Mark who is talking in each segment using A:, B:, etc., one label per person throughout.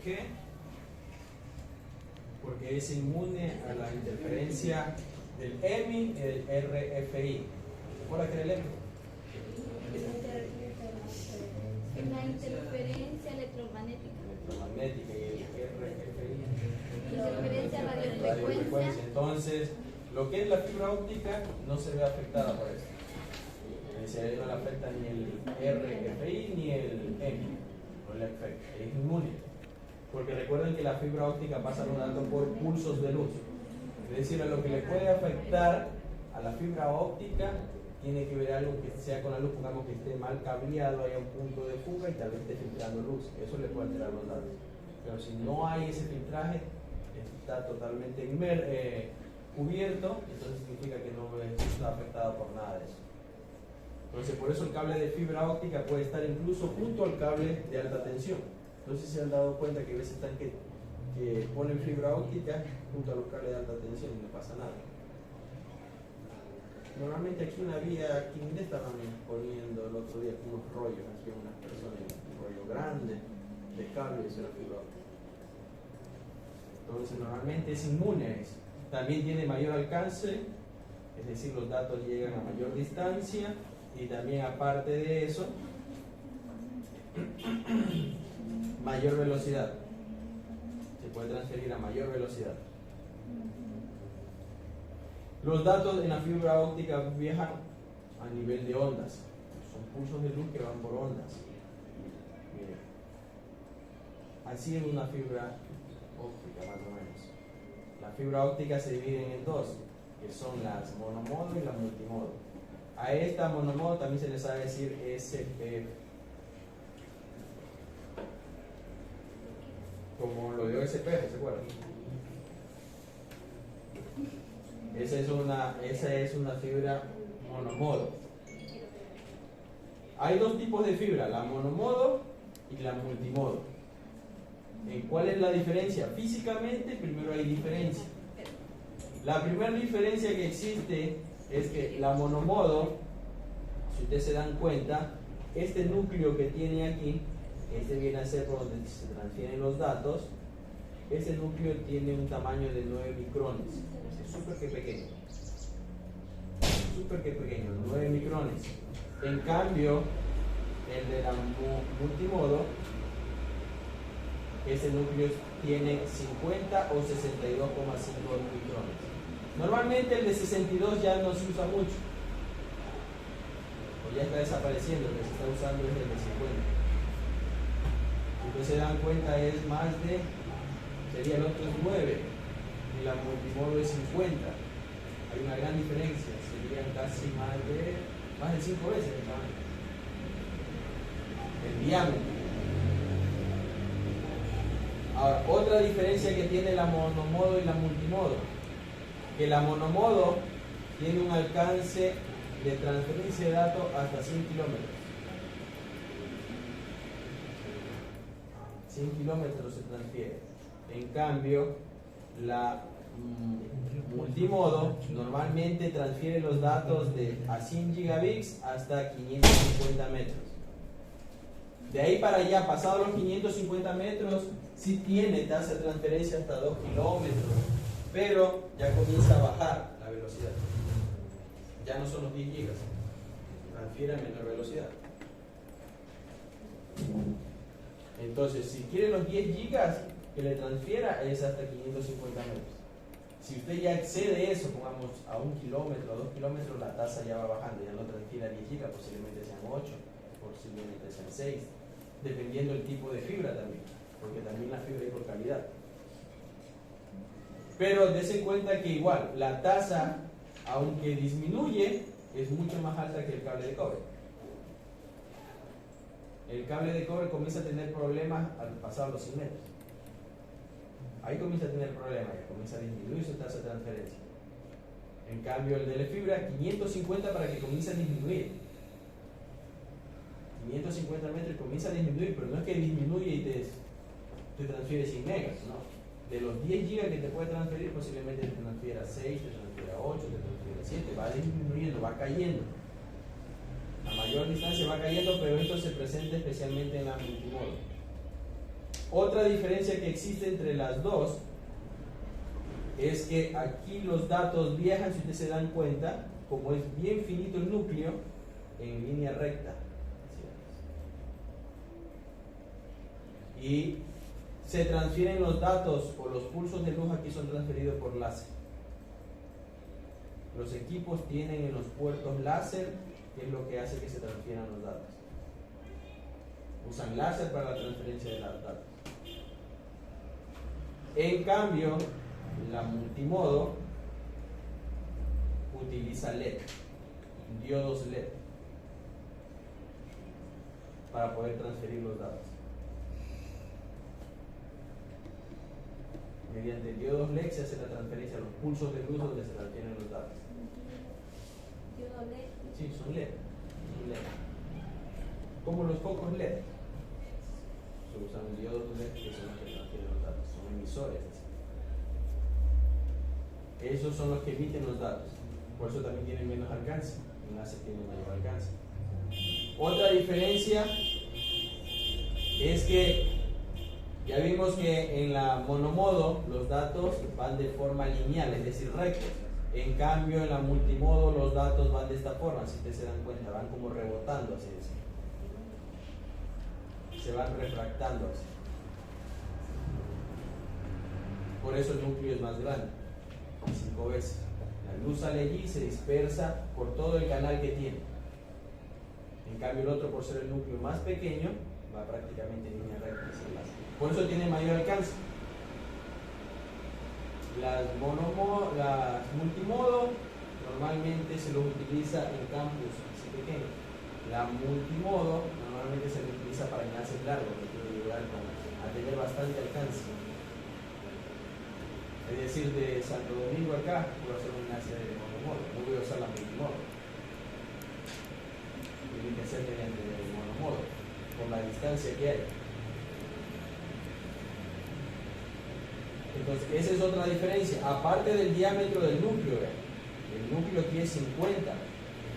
A: qué? Porque es inmune a la interferencia del EMI y del RFI. ¿Recuerda que era el EMI?
B: La interferencia electromagnética.
A: Electromagnética y el RFI.
B: Interferencia radiofrecuencia.
A: Radiofrecuencia. Entonces, lo que es la fibra óptica no se ve afectada por esto. No le afecta ni el RFI ni el EMI. No le afecta, es inmune. Porque recuerden que la fibra óptica pasa los datos por pulsos de luz. Es decir, a lo que le puede afectar a la fibra óptica tiene que ver algo que sea con la luz, pongamos que esté mal cableado, haya un punto de fuga y tal vez esté filtrando luz. Eso le puede alterar los datos. Pero si no hay ese filtraje, está totalmente cubierto, entonces significa que no está afectado por nada de eso. Entonces, por eso el cable de fibra óptica puede estar incluso junto al cable de alta tensión. No sé si se han dado cuenta que a veces están que ponen fibra óptica junto a los cables de alta tensión y no pasa nada. Normalmente aquí en la vía Quindé estaban poniendo el otro día unos rollos, aquí unas personas, un rollo grande de cables de la fibra óptica. Entonces normalmente es inmune a eso. También tiene mayor alcance, es decir, los datos llegan a mayor distancia y también aparte de eso, mayor velocidad. Se puede transferir a mayor velocidad. Los datos en la fibra óptica viajan a nivel de ondas. Son pulsos de luz que van por ondas. Miren. Así es una fibra óptica, más o menos. La fibra óptica se divide en dos, que son las monomodo y la multimodo. A esta monomodo también se le sabe decir SPF. Como lo de SPF, ¿se acuerdan? Esa es una fibra monomodo. Hay dos tipos de fibra, la monomodo y la multimodo. ¿Cuál es la diferencia? Físicamente, primero hay diferencia. La primera diferencia que existe es que la monomodo, si ustedes se dan cuenta, este núcleo que tiene aquí, este viene a ser por donde se transfieren los datos, ese núcleo tiene un tamaño de 9 micrones. Súper que pequeño, 9 micrones. En cambio, el de la multimodo, ese núcleo tiene 50 o 62,5 micrones. Normalmente el de 62 ya no se usa mucho, o ya está desapareciendo. El que se está usando es el de 50. Si ustedes se dan cuenta, es más de, sería el otro es 9 y la multimodo es 50. Hay una gran diferencia, serían casi más de 5 veces el tamaño, el diámetro. Ahora, otra diferencia que tiene la monomodo y la multimodo, que la monomodo tiene un alcance de transferencia de datos hasta 100 kilómetros. 100 kilómetros se transfiere. En cambio, la multimodo normalmente transfiere los datos a 100 gigabits hasta 550 metros. De ahí para allá, pasados los 550 metros, sí tiene tasa de transferencia hasta 2 kilómetros, pero ya comienza a bajar la velocidad. Ya no son los 10 gigas, transfiere a menor velocidad. Entonces, si quiere los 10 gigas que le transfiera, es hasta 550 metros. Si usted ya excede eso, pongamos a 1 kilómetro, a 2 kilómetros, la tasa ya va bajando, ya no transfiere a 10 gigas, posiblemente sean 8, posiblemente sean 6, dependiendo del tipo de fibra también, porque también la fibra es por calidad. Pero dése cuenta que igual, la tasa, aunque disminuye, es mucho más alta que el cable de cobre. El cable de cobre comienza a tener problemas al pasar los 100 metros. Ahí comienza a tener problemas, comienza a disminuir su tasa de transferencia. En cambio, el de la fibra, 550 para que comience a disminuir. 550 metros comienza a disminuir, pero no es que disminuye y te transfiere 100 megas, no. De los 10 gigas que te puede transferir, posiblemente te transfiera 6, te transfiera 8, te transfiera 7, va disminuyendo, va cayendo. A mayor distancia va cayendo, pero esto se presenta especialmente en la multimodo. Otra diferencia que existe entre las dos es que aquí los datos viajan, si ustedes se dan cuenta, como es bien finito el núcleo, en línea recta. Y se transfieren los datos o los pulsos de luz, aquí son transferidos por láser. Los equipos tienen en los puertos láser, que es lo que hace que se transfieran los datos. Usan láser para la transferencia de los datos. En cambio, la multimodo utiliza LED, diodos LED, para poder transferir los datos. Mediante diodos LED se hace la transferencia a los pulsos de luz donde se transfieren los datos.
B: ¿Diodo LED?
A: Sí, son LED. Son LED. Como los focos LED. Se usan diodos LED que son los que transfieren los datos. Son emisores. Esos son los que emiten los datos. Por eso también tienen menos alcance. Un láser tiene mayor alcance. Otra diferencia es que ya vimos que en la monomodo los datos van de forma lineal, es decir, rectos. En cambio, en la multimodo los datos van de esta forma, si ustedes se dan cuenta, van como rebotando así. Se van refractando así. Por eso el núcleo es más grande, 5 veces. La luz sale allí y se dispersa por todo el canal que tiene. En cambio, el otro, por ser el núcleo más pequeño, va prácticamente en línea recta. Por eso tiene mayor alcance. Las multimodo normalmente se los utiliza en campus así pequeños. La multimodo normalmente se lo utiliza para enlaces largos, que quiere llegar a tener bastante alcance. Es decir, de Santo Domingo acá puedo hacer un enlace de monomodo, no voy a usar la multimodo. Tiene que ser mediante el monomodo, por la distancia que hay. Entonces, esa es otra diferencia. Aparte del diámetro del núcleo, el núcleo aquí es 50,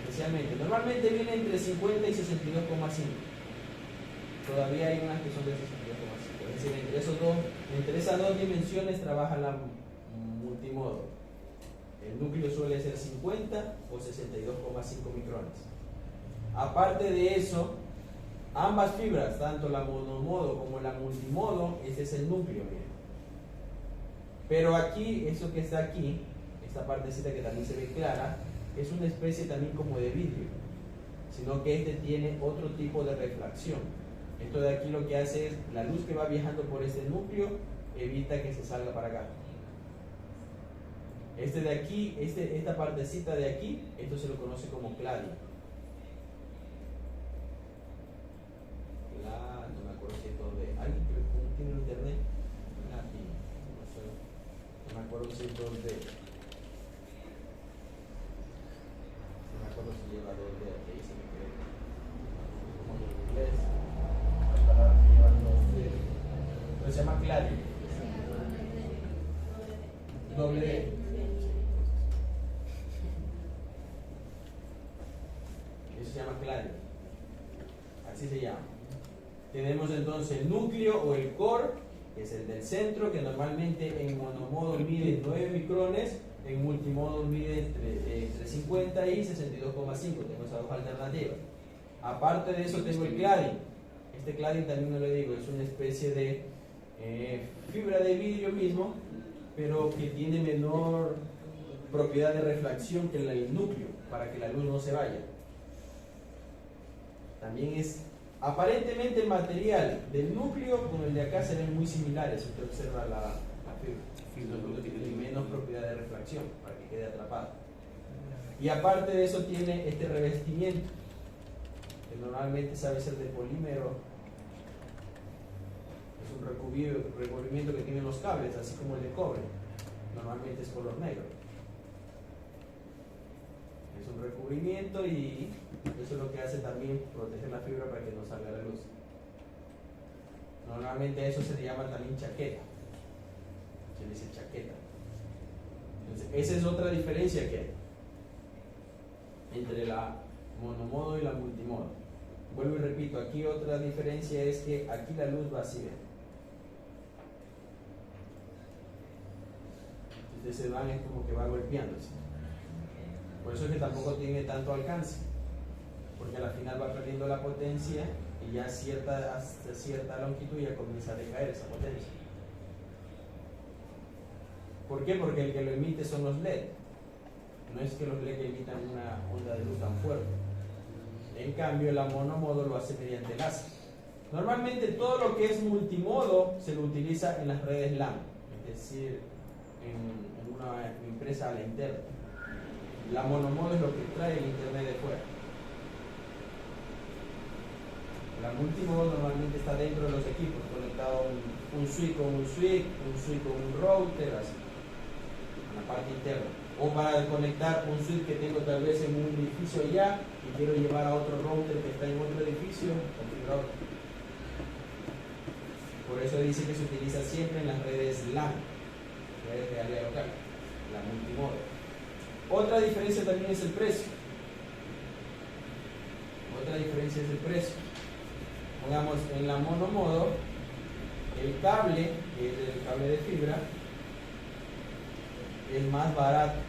A: especialmente. Normalmente viene entre 50 y 62,5. Todavía hay unas que son de 62,5. Es decir, entre esas dos dimensiones trabaja la multimodo. El núcleo suele ser 50 o 62,5 micrones. Aparte de eso, ambas fibras, tanto la monomodo como la multimodo, ese es el núcleo, miren. Pero aquí, eso que está aquí, esta partecita que también se ve clara, es una especie también como de vidrio, sino que este tiene otro tipo de refracción. Esto de aquí lo que hace es, la luz que va viajando por este núcleo, evita que se salga para acá. Este de aquí, esta partecita de aquí, esto se lo conoce como cladio. No me acuerdo si es donde, alguien que tiene internet, no me acuerdo si es 2D. No me acuerdo si lleva 2D, aquí se me cree. Como en inglés, las palabras que llevan 2D. Pero se llama cladio. Doble D. Eso se llama cladio. Así se llama. Tenemos entonces el núcleo o el core, que es el del centro, que normalmente en monomodo mide 9 micrones, en multimodo mide entre 50 y 62,5. Tengo esas dos alternativas. Aparte de eso tengo el cladding. Este cladding también no le digo, es una especie de fibra de vidrio mismo, pero que tiene menor propiedad de refracción que el núcleo, para que la luz no se vaya. También es, aparentemente el material del núcleo con el de acá se ven muy similares. Usted observa la fibra. El núcleo tiene menos propiedad de refracción para que quede atrapado. Y aparte de eso tiene este revestimiento, que normalmente sabe ser de polímero. Es un recubrimiento que tienen los cables, así como el de cobre. Normalmente es color negro. Es un recubrimiento y eso es lo que hace también proteger la fibra para que no salga la luz. Normalmente eso se le llama también chaqueta. Se dice chaqueta. Entonces, esa es otra diferencia que hay entre la monomodo y la multimodo. Vuelvo y repito, aquí otra diferencia es que aquí la luz va así, ¿ven? ustedes se van, es como que va golpeándose. Por eso es que tampoco tiene tanto alcance, porque al final va perdiendo la potencia y ya hasta cierta longitud ya comienza a decaer esa potencia. ¿Por qué? Porque el que lo emite son los LED. No es que los LED emitan una onda de luz tan fuerte. En cambio, la monomodo lo hace mediante láser. Normalmente todo lo que es multimodo se lo utiliza en las redes LAN, es decir, en una empresa a la interna. La monomodo es lo que trae el internet de fuera. La multimodo normalmente está dentro de los equipos, conectado un switch con un switch con un router, así, en la parte interna. O para conectar un switch que tengo tal vez en un edificio allá y quiero llevar a otro router que está en otro edificio, configurador. Por eso dice que se utiliza siempre en las redes LAN, redes de área local, la multimodo. Otra diferencia también es el precio. Otra diferencia es el precio. Pongamos en la monomodo, el cable, que es el cable de fibra, es más barato.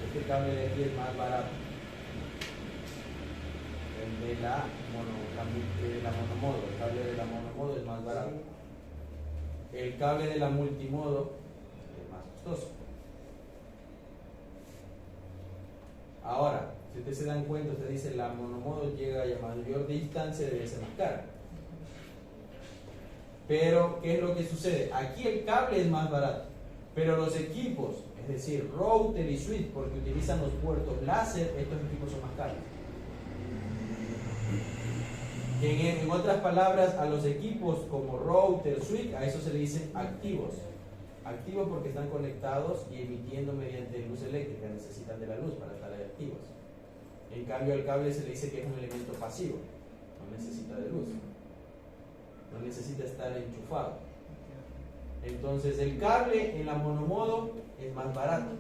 A: Este cable de aquí es más barato. El de la monomodo, el cable de la monomodo es más barato. El cable de la multimodo es más costoso. Ahora, si ustedes se dan cuenta, usted dice la monomodo llega a mayor distancia, debe ser más cara. Pero, ¿qué es lo que sucede? Aquí el cable es más barato, pero los equipos, es decir, router y switch, porque utilizan los puertos láser, estos equipos son más caros. En otras palabras, a los equipos como router, switch, a eso se le dicen activos. Activos porque están conectados y emitiendo mediante luz eléctrica, necesitan de la luz para estar activos. En cambio, al cable se le dice que es un elemento pasivo, no necesita de luz, no necesita estar enchufado. Entonces, el cable en la monomodo es más barato,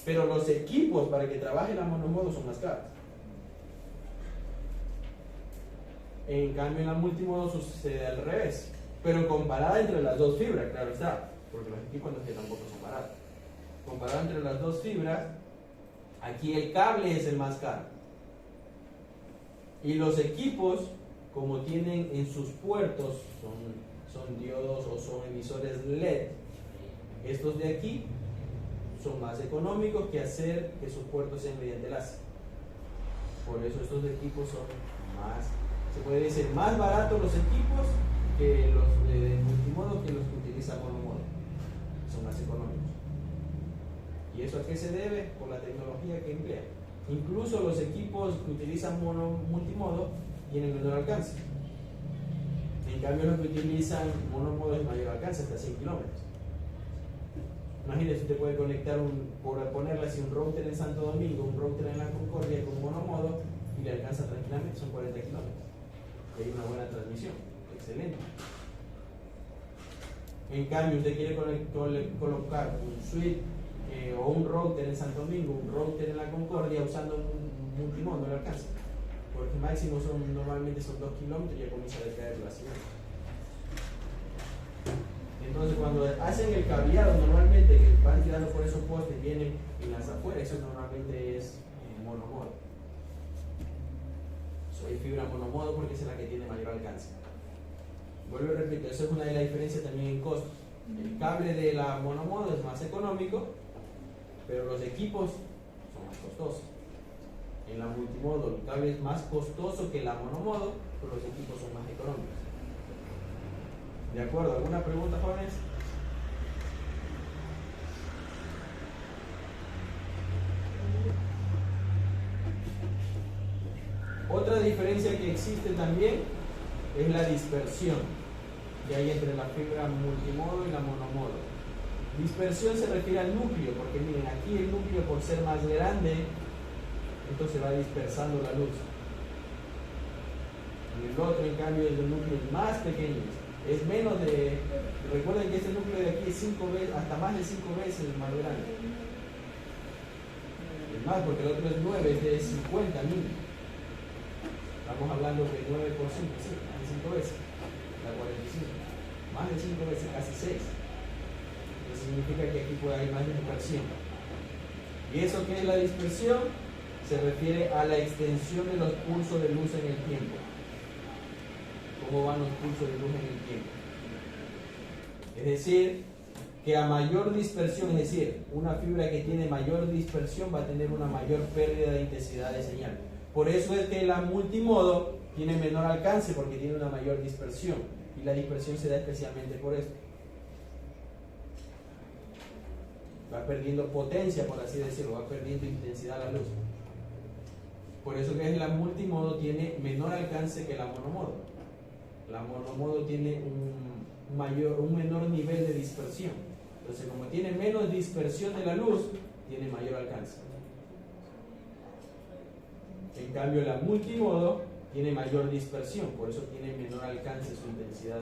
A: pero los equipos para que trabaje la monomodo son más caros. En cambio, en la multimodo sucede al revés, pero comparada entre las dos fibras, claro está, porque los equipos no es que tampoco son baratos. Comparado entre las dos fibras, aquí el cable es el más caro. Y los equipos, como tienen en sus puertos, son diodos o son emisores LED, estos de aquí son más económicos que hacer que sus puertos sean mediante láser. Por eso estos equipos son más, se puede decir, más baratos los equipos que los de multimodo que los que utiliza monomodo. Son más económicos. ¿Y eso a qué se debe? Por la tecnología que emplea. Incluso los equipos que utilizan multimodo tienen menor alcance. En cambio, los que utilizan monomodo es mayor alcance, hasta 100 kilómetros. Imagínense, usted puede conectar, por ponerle así, un router en Santo Domingo, un router en la Concordia con monomodo y le alcanza tranquilamente, son 40 kilómetros. Y hay una buena transmisión, excelente. En cambio, usted quiere colocar un switch o un router en Santo Domingo, un router en la Concordia usando un multimodo, no le alcanza. Porque máximo normalmente son 2 kilómetros y ya comienza a decaer la señal. Entonces, cuando hacen el cableado, normalmente que van tirando por esos postes, vienen en las afueras, eso normalmente es monomodo. Soy fibra monomodo porque esa es la que tiene mayor alcance. Vuelvo y repito, eso es una de las diferencias también en costos. El cable de la monomodo es más económico, pero los equipos son más costosos. En la multimodo el cable es más costoso que la monomodo, pero los equipos son más económicos. ¿De acuerdo? ¿Alguna pregunta, jóvenes? Otra diferencia que existe también es la dispersión que hay entre la fibra multimodo y la monomodo. Dispersión se refiere al núcleo, porque miren, aquí el núcleo, por ser más grande, entonces va dispersando la luz. En el otro, en cambio, es de núcleos más pequeños. Es menos de... Recuerden que este núcleo de aquí es 5 veces, hasta más de 5 veces el más grande. Es más, porque el otro es 9, es de 50.000. Estamos hablando de 9 por 5, sí, más de 5 veces. La 45. Más de 5 veces, casi 6. Es significa que aquí puede haber más dispersión. ¿Y eso qué es la dispersión? Se refiere a la extensión de los pulsos de luz en el tiempo. ¿Cómo van los pulsos de luz en el tiempo? Es decir, que a mayor dispersión, es decir, una fibra que tiene mayor dispersión va a tener una mayor pérdida de intensidad de señal. Por eso es que la multimodo tiene menor alcance, porque tiene una mayor dispersión. Y la dispersión se da especialmente por esto. Va perdiendo potencia, por así decirlo, va perdiendo intensidad la luz. Por eso que la multimodo tiene menor alcance que la monomodo. La monomodo tiene un menor nivel de dispersión. Entonces, como tiene menos dispersión de la luz, tiene mayor alcance. En cambio, la multimodo tiene mayor dispersión, por eso tiene menor alcance su intensidad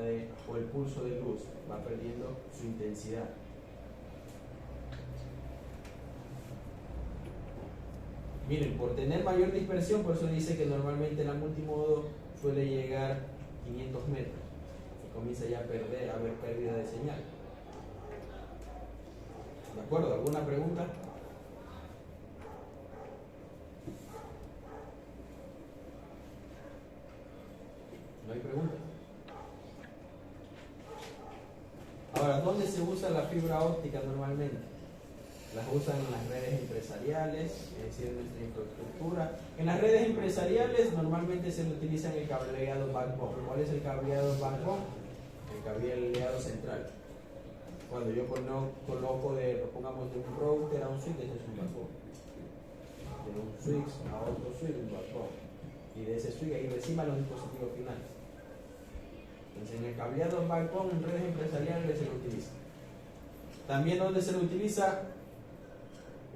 A: o el pulso de luz, va perdiendo su intensidad. Miren, por tener mayor dispersión, por eso dice que normalmente la multimodo suele llegar a 500 metros y comienza ya a haber pérdida de señal. ¿De acuerdo? ¿Alguna pregunta? ¿No hay preguntas? Ahora, ¿dónde se usa la fibra óptica normalmente? Las usan en las redes empresariales, es decir, en nuestra infraestructura. En las redes empresariales normalmente se utiliza el cableado backbone. ¿Cuál es el cableado backbone? El cableado central. Cuando yo coloco pongamos de un router a un switch, ese es un backbone. De un switch a otro switch, un backbone. Y de ese switch ahí reciban los dispositivos finales. Entonces, en el cableado backbone en redes empresariales se lo utiliza. También donde se lo utiliza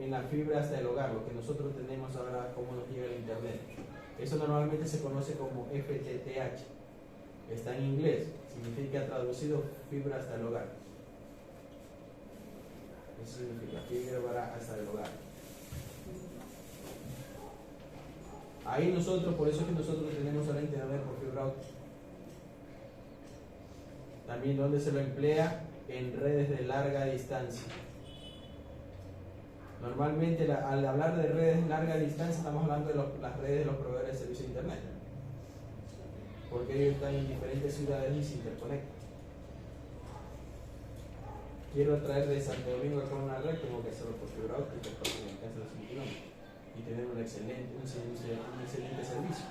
A: en la fibra hasta el hogar, lo que nosotros tenemos ahora, cómo nos llega el internet. Eso normalmente se conoce como FTTH. Está en inglés, significa traducido fibra hasta el hogar. Eso significa fibra hasta el hogar. Ahí nosotros, por eso es que nosotros tenemos ahora internet por fibra óptica. También donde se lo emplea en redes de larga distancia. Normalmente al hablar de redes de larga distancia estamos hablando de las redes de los proveedores de servicio de internet, porque ellos están en diferentes ciudades y se interconectan. Quiero traer de Santo Domingo acá una red, tengo que hacerlo por fibra óptica para que me alcance los 100 kilómetros y tener un excelente servicio.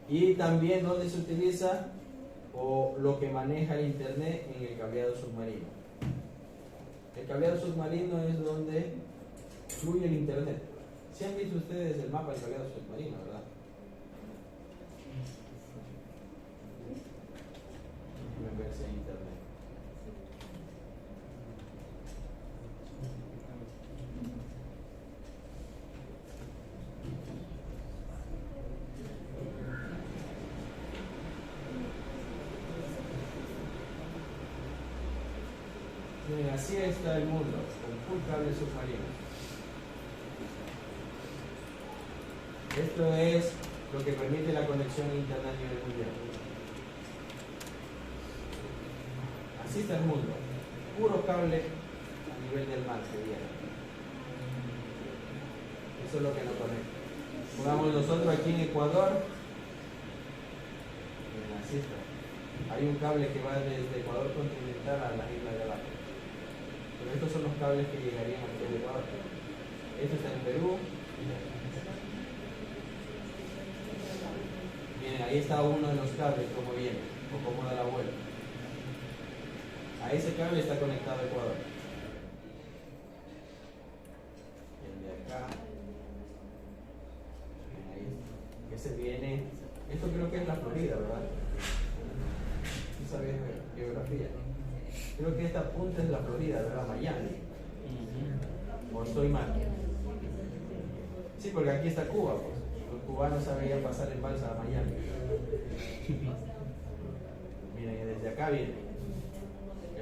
A: Y también donde se utiliza o lo que maneja el internet en el cableado submarino. El cableado submarino es donde fluye el internet. ¿Sí han visto ustedes el mapa del cableado submarino, verdad? Déjenme ver si hay internet. Miren, así está el mundo, con full cable submarino. Esto es lo que permite la conexión a internet a nivel mundial. Así está el mundo, puro cable a nivel del mar que viene. Eso es lo que nos conecta. Pongamos nosotros aquí en Ecuador, miren, así está. Hay un cable que va desde Ecuador continental a las islas de abajo. Pero estos son los cables que llegarían aquí al Ecuador. Esto está en Perú. Miren, ahí está uno de los cables, cómo viene, o cómo da la vuelta. A ese cable está conectado a Ecuador. El de acá. Miren, ahí está. Ese viene. Esto creo que es la Florida, ¿verdad? ¿Tú sabes geografía? Creo que esta punta es la Florida, ¿verdad? Miami. ¿O estoy mal? Sí, porque aquí está Cuba, pues. Los cubanos sabían pasar en balsa a Miami. Miren, desde acá viene.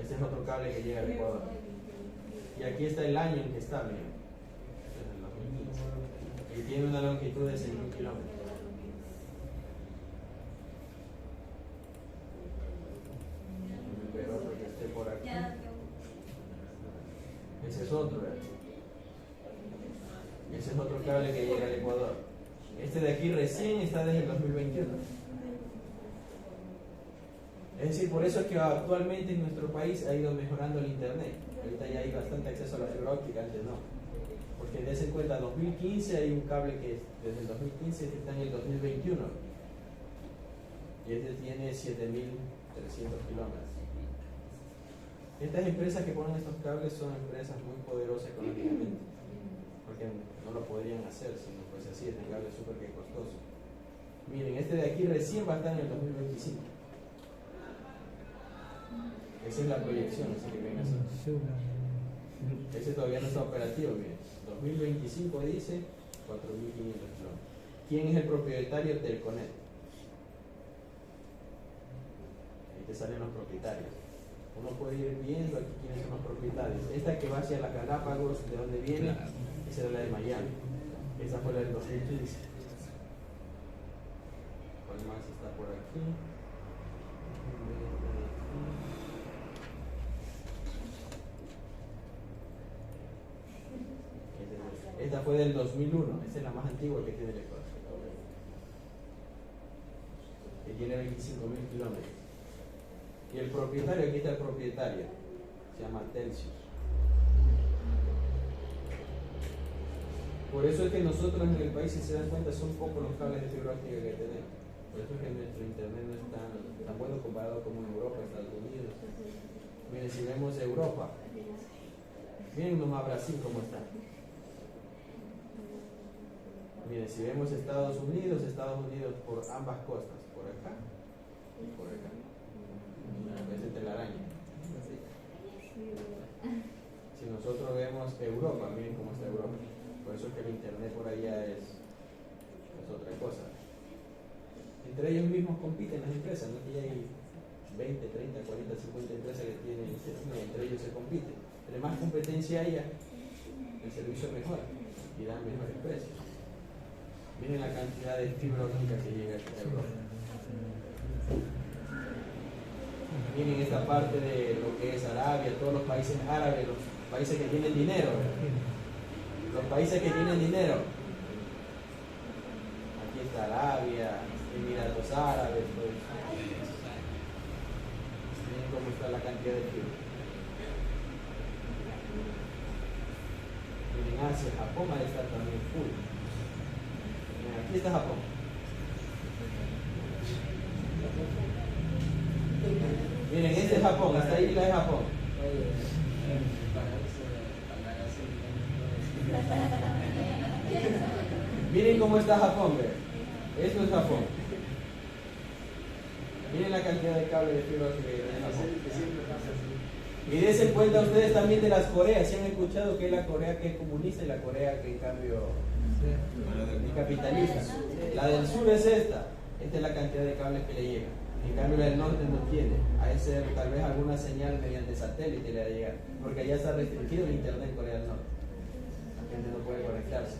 A: Este es otro cable que llega al Ecuador. Y aquí está el año en que está, miren. Desde el 2015. Y tiene una longitud de 6.000 kilómetros. por cable que llega al Ecuador. Este de aquí recién está desde el 2021. Es decir, por eso es que actualmente en nuestro país ha ido mejorando el internet. Ahorita ya hay bastante acceso a la fibra óptica, antes no. Porque des en cuenta, 2015 hay un cable que desde el 2015 está en el 2021. Y este tiene 7.300 kilómetros. Estas empresas que ponen estos cables son empresas muy poderosas económicamente, porque no lo podrían hacer si no fuese así. Este cable es súper que costoso. Miren, este de aquí recién va a estar en el 2025. Esa es la proyección, así que ven así. Ese todavía no está operativo, miren. 2025 dice 4.500 kilómetros. ¿Quién es el propietario? Telconet. Ahí te salen los propietarios. Uno puede ir viendo aquí quiénes son los propietarios. Esta que va hacia las Galápagos, de donde viene, esa era la de Miami. Esa fue la del 2015. ¿Cuál más está por aquí? Esta fue del 2001. Esta es la más antigua que tiene el Ecuador, que tiene 25.000 kilómetros. Y el propietario, aquí está el propietario, se llama Telxius. Por eso es que nosotros en el país, si se dan cuenta, son pocos los cables de fibra óptica que tenemos. Por eso es que nuestro internet no es tan bueno comparado como en Europa, Estados Unidos. Miren, si vemos Europa, miren nomás Brasil cómo está. Miren, si vemos Estados Unidos por ambas costas, por acá y por acá. Esa es telaraña. Si nosotros vemos Europa, miren cómo está Europa. Por eso es que el internet por allá es otra cosa. Entre ellos mismos compiten las empresas, no que ya hay 20, 30, 40, 50 empresas que tienen internet, entre ellos se compiten. Entre más competencia haya, el servicio mejora y dan mejores precios. Miren la cantidad de fibra óptica que llega a Europa. Miren esta parte de lo que es Arabia, todos los países árabes, los países que tienen dinero. Los países que tienen dinero. Aquí está Arabia, Emiratos Árabes, pues. Miren cómo está la cantidad de fibra. Miren Asia, Japón ha de estar también full. Miren, aquí está Japón. Miren, este es Japón, hasta ahí la es Japón. Miren cómo está Japón, ve. Esto es Japón. Miren la cantidad de cables de fibra óptica que tiene Japón. Y dense cuenta ustedes también de las Coreas. Si han escuchado que es la Corea que es comunista y la Corea que en cambio es capitalista. La del sur es esta. Esta es la cantidad de cables que le llega. En cambio la del norte no tiene. A ese tal vez alguna señal mediante satélite le va a llegar. Porque allá está restringido el internet en Corea del Norte. La gente no puede conectarse.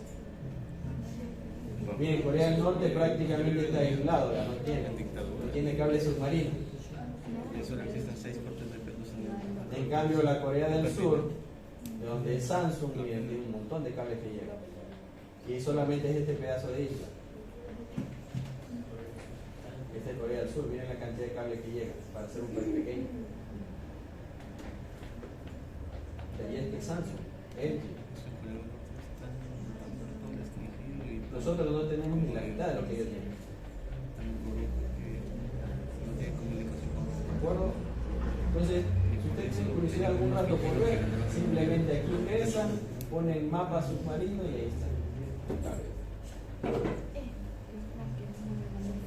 A: Miren, Corea del Norte prácticamente está aislado, ya no tiene cable submarino. En cambio la Corea del Sur, de donde es Samsung, miren, tiene un montón de cables que llegan. Y solamente es este pedazo de isla. Esta es Corea del Sur, miren la cantidad de cables que llegan para hacer un país pequeño. Y este es Samsung, LG. Nosotros no tenemos ni la mitad de lo que ellos tienen. ¿De acuerdo? Entonces, si ustedes tienen curiosidad algún rato por ver, simplemente aquí ingresan, ponen mapa submarino y ahí está.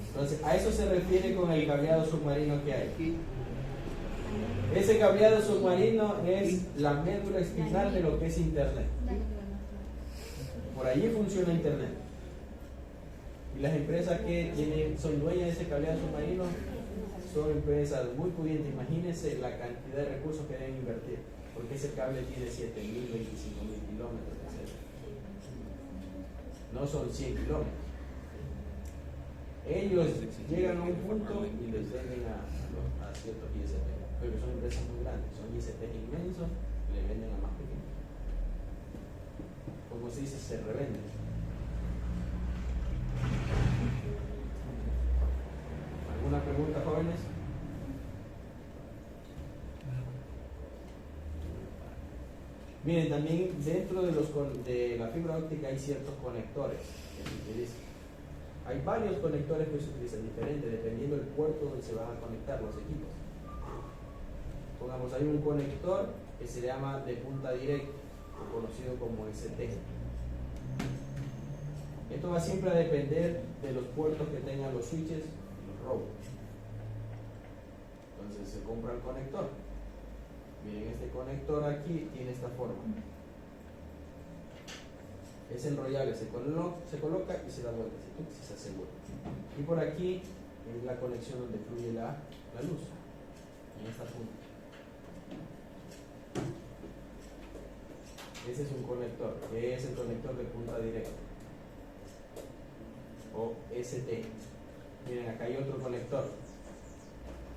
A: Entonces, a eso se refiere con el cableado submarino que hay. Ese cableado submarino es la médula espinal de lo que es Internet. Por allí funciona Internet. Y las empresas que son dueñas de ese cableado submarino son empresas muy pudientes. Imagínense la cantidad de recursos que deben invertir, porque ese cable tiene 7.000, 25.000 kilómetros, etc. No son 100 kilómetros. Ellos llegan a un punto y les venden a ciertos ISP, pero son empresas muy grandes, son ISP inmensos, le venden a más pequeños. Como se dice, se revenden. pregunta, jóvenes? Miren, también dentro de la fibra óptica hay ciertos conectores que se utilizan. Hay varios conectores que se utilizan diferentes dependiendo del puerto donde se van a conectar los equipos. Pongamos, hay un conector que se llama de punta directa, o conocido como ST. Esto va siempre a depender de los puertos que tengan los switches y los routers. Entonces se compra el conector. Miren, este conector aquí tiene esta forma. Es enrollable, se coloca y se da vuelta, se asegura. Y por aquí es la conexión donde fluye la luz, en esta punta. Ese es un conector, que es el conector de punta directa, o ST. Miren, acá hay otro conector.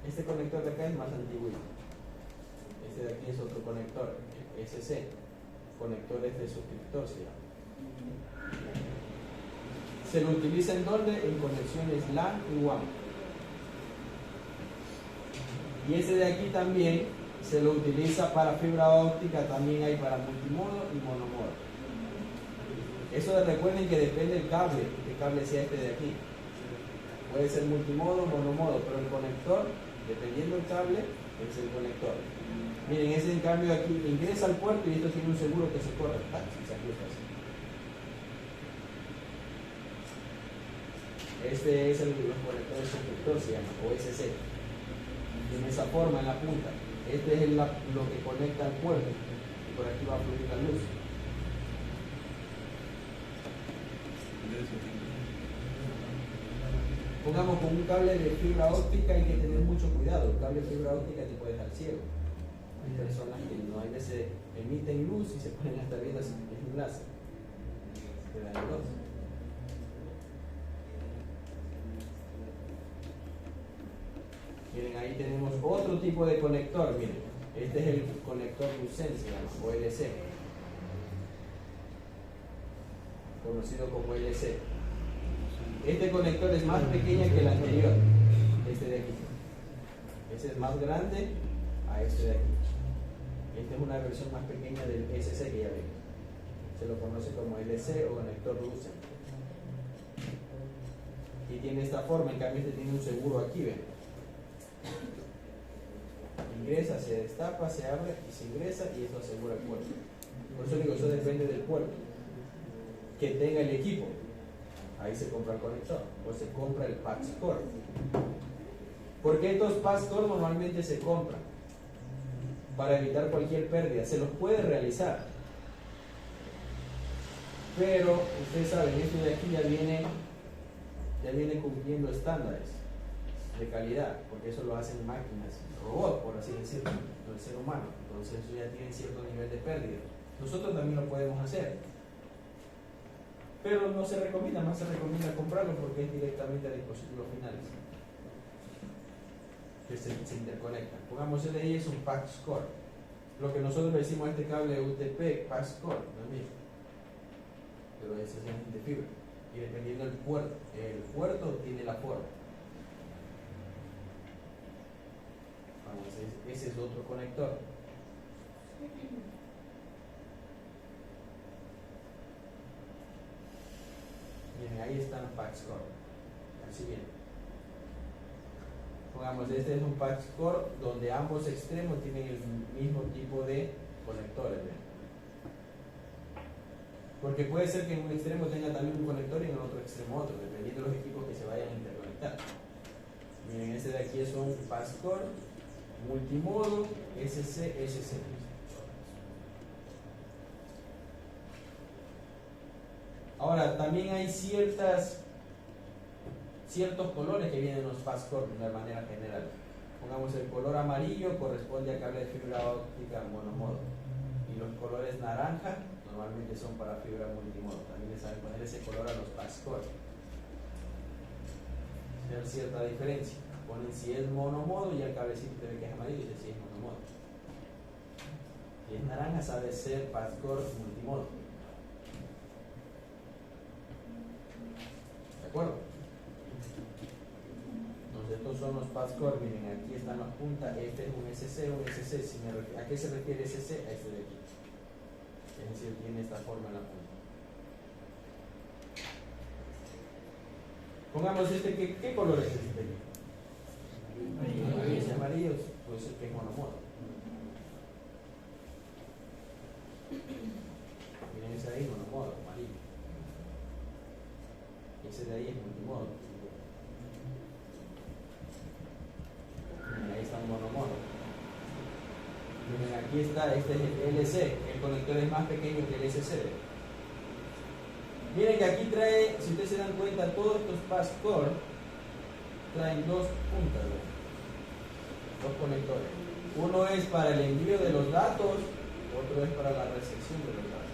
A: Este conector de acá es más antiguo. Este de aquí es otro conector, SC, conectores de suscriptor se llama. Se lo utiliza en donde? En conexiones LAN y WAN. Y ese de aquí también se lo utiliza para fibra óptica, también hay para multimodo y monomodo. Eso recuerden que depende del cable, que cable sea este de aquí. Puede ser multimodo, monomodo, pero el conector, dependiendo del cable, es el conector. Miren, ese en cambio aquí ingresa al puerto y esto tiene un seguro que se corre, si se ajusta así. Este es los conectores suscriptor, se llama, o SC. Tiene esa forma en la punta. Este es lo que conecta al puerto. Y por aquí va a fluir la luz. Pongamos con un cable de fibra óptica, hay que tener mucho cuidado. El cable de fibra óptica te puede dejar ciego. Hay personas que no hay veces emiten luz y se ponen hasta viendo si es un láser. Te dan luz. Miren, ahí tenemos otro tipo de conector. Miren, este es el conector Lucent, se llama, o LC, conocido como LC. Este conector es más pequeño que el anterior, este de aquí. Este es más grande a este de aquí. Esta es una versión más pequeña del SC que ya ven. Se lo conoce como LC o conector Lucent. Y tiene esta forma, en cambio este tiene un seguro aquí, ven. Ingresa, se destapa, se abre y se ingresa y eso asegura el puerto. Por eso digo, eso depende del puerto que tenga el equipo. Ahí se compra el conector o se compra el patch cord. Porque estos patch cord normalmente se compran para evitar cualquier pérdida. Se los puede realizar, pero ustedes saben, esto de aquí ya viene cumpliendo estándares de calidad, porque eso lo hacen máquinas, robots, por así decirlo, no el ser humano. Entonces eso ya tiene cierto nivel de pérdida. Nosotros también lo podemos hacer, pero no se recomienda, más se recomienda comprarlo porque es directamente a dispositivos finales que se interconectan. Pongamos el de ahí, es un patch cord, lo que nosotros le decimos a este cable UTP, patch cord también, pero ese es de fibra, y dependiendo del puerto, el puerto tiene la forma. Ese es otro conector. Miren, ahí están los patch cord. Así bien. Pongamos, este es un patch cord donde ambos extremos tienen el mismo tipo de conectores. ¿Ven? Porque puede ser que en un extremo tenga también un conector y en el otro extremo otro, dependiendo de los equipos que se vayan a interconectar. Miren, este de aquí es un patch cord multimodo SC. Ahora, también hay ciertos colores que vienen en los patch cord de manera general. Pongamos, el color amarillo corresponde a cable de fibra óptica monomodo, y los colores naranja normalmente son para fibra multimodo. También les saben poner ese color a los patch cord. Hay cierta diferencia. Ponen si es monomodo y el cablecito te ve que es amarillo y dice si es monomodo. Si es naranja sabe ser patch cord multimodo. ¿De acuerdo? estos son los pads core, miren, aquí están las puntas, este es un SC, ¿a qué se refiere SC? A este de aquí. Es decir, tiene esta forma en la punta. Pongamos este, ¿qué color es este? Es amarillo, puede ser que es monomodo. Miren ese ahí, monomodo, amarillo. Ese de ahí es multimodo. Miren, ahí está un monomodo. Miren, aquí está, este es el LC, el conector es más pequeño que el SC. Miren que aquí trae, si ustedes se dan cuenta, todos estos pads core traen dos puntas, dos conectores. Uno es para el envío de los datos, otro es para la recepción de los datos.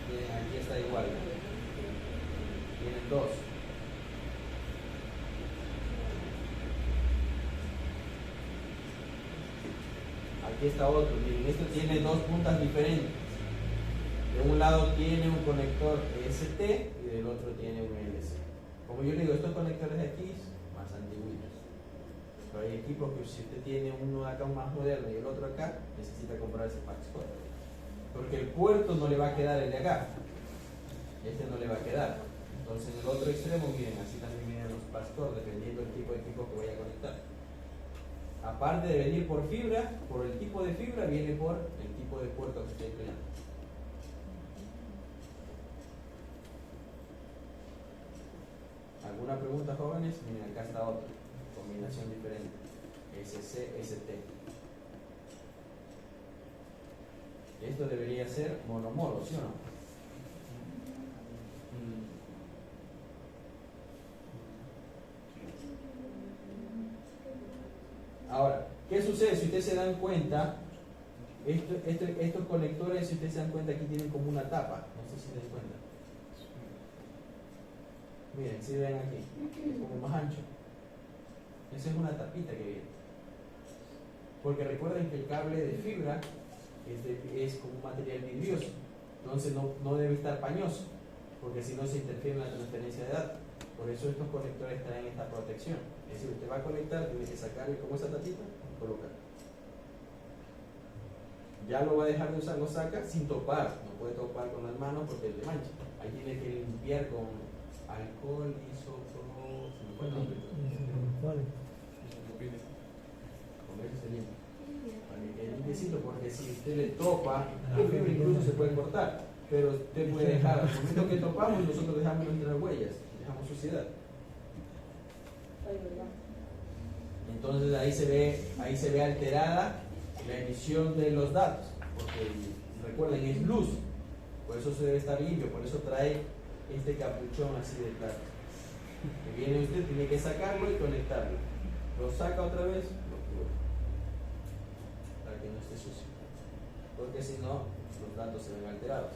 A: Miren, aquí está igual. Tienen dos. Aquí está otro, miren, esto tiene dos puntas diferentes. De un lado tiene un conector ST y del otro tiene un LC. Como yo le digo, estos conectores de aquí son más antiguitos. Pero hay equipos que si usted tiene uno acá más moderno y el otro acá, necesita comprar ese pads core. Porque el puerto no le va a quedar el de acá. Este no le va a quedar. Entonces en el otro extremo, miren, así también vienen los pads core, dependiendo del tipo de equipo que vaya a conectar. Aparte de venir por fibra, por el tipo de fibra, viene por el tipo de puerto que esté empleando. ¿Alguna pregunta, jóvenes? Miren, acá está otra. Combinación diferente. SC, ST. Esto debería ser monomodo, ¿sí o no? Ahora, ¿qué sucede? Si ustedes se dan cuenta, estos conectores, si ustedes se dan cuenta, aquí tienen como una tapa. No sé si se dan cuenta. Miren, si ven aquí, es como más ancho. Esa es una tapita que viene. Porque recuerden que el cable de fibra es como un material vidrioso. Entonces no debe estar pañoso, porque si no se interfiere en la transferencia de datos. Por eso estos conectores traen esta protección. Es decir, usted va a conectar, tiene que sacarle como esa tapita y colocar. Ya lo va a dejar de usar, lo saca sin topar. No puede topar con las manos porque le mancha. Ahí tiene que limpiar con alcohol, isopro, se me fue el nombre. Con eso se limpia. Para que quede limpiecito, porque si usted le topa, la fibra incluso se puede cortar. Pero usted puede dejar, al momento que topamos, nosotros dejamos nuestras huellas, dejamos suciedad. Entonces ahí se ve alterada la emisión de los datos, porque recuerden, es luz, por eso se debe estar limpio, por eso trae este capuchón así de plástico. Que viene usted, tiene que sacarlo y conectarlo. Lo saca otra vez, lo cubre, para que no esté sucio, porque si no, los datos se ven alterados.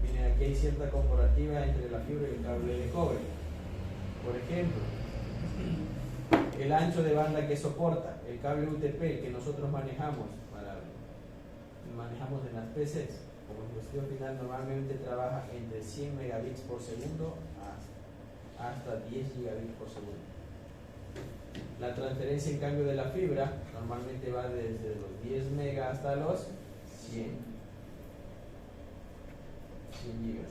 A: Miren, aquí hay cierta comparativa entre la fibra y el cable de cobre. Por ejemplo, el ancho de banda que soporta el cable UTP que nosotros manejamos en las PCs, como cuestión final, normalmente trabaja entre 100 megabits por segundo hasta 10 gigabits por segundo. La transferencia en cambio de la fibra normalmente va desde los 10 megas hasta los 100 gigas.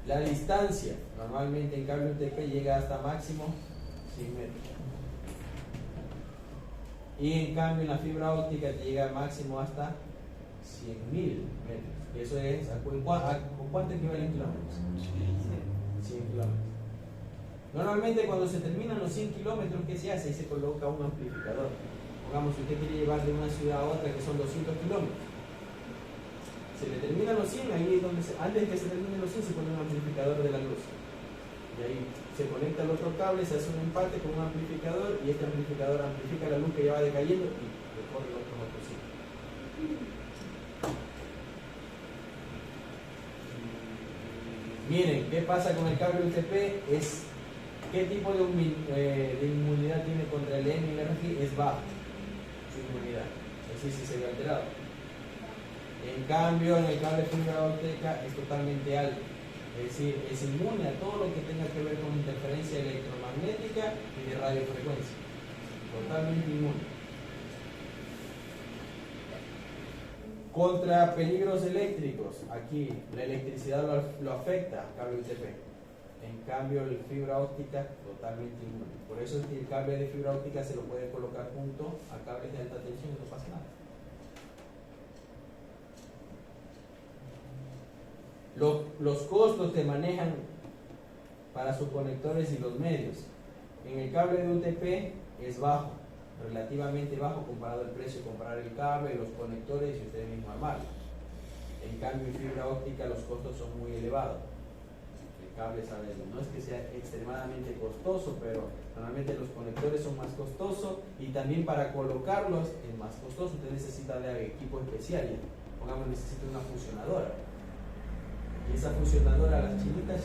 A: La distancia normalmente en cable UTP llega hasta máximo 100 metros. Y en cambio en la fibra óptica llega máximo hasta 100.000 metros. Eso es, ¿cuánto equivale en kilómetros? 100 kilómetros. Normalmente cuando se terminan los 100 kilómetros, ¿qué se hace? Ahí se coloca un amplificador. Pongamos, si usted quiere llevar de una ciudad a otra que son 200 kilómetros. Se le terminan los 100, ahí es donde antes de que se terminen los 100 se pone un amplificador de la luz. Y ahí se conecta al otro cable, se hace un empate con un amplificador y este amplificador amplifica la luz que ya va decayendo y recorre el otro motociclo. Miren, ¿qué pasa con el cable UTP? Es ¿Qué tipo de inmunidad tiene contra el EMI y el RFI? Es bajo su inmunidad, es decir, si se ve alterado. En cambio, en el cable de fibra óptica es totalmente alto, es decir, es inmune a todo lo que tenga que ver con interferencia electromagnética y de radiofrecuencia, totalmente inmune. Contra peligros eléctricos, aquí la electricidad lo afecta, cable UTP. En cambio, el fibra óptica totalmente inmune. Por eso es que el cable de fibra óptica se lo puede colocar junto a cables de alta tensión y no pasa nada. Los costos que manejan para sus conectores y los medios. En el cable de UTP es bajo, relativamente bajo comparado al precio de comprar el cable, los conectores y usted mismo armarlo. En cambio, en fibra óptica los costos son muy elevados. El cable, ¿sabe? No es que sea extremadamente costoso, pero normalmente los conectores son más costosos y también para colocarlos es más costoso. Usted necesita de equipo especial. Pongamos, necesita una fusionadora. Y esa fusionadora, las chinitas,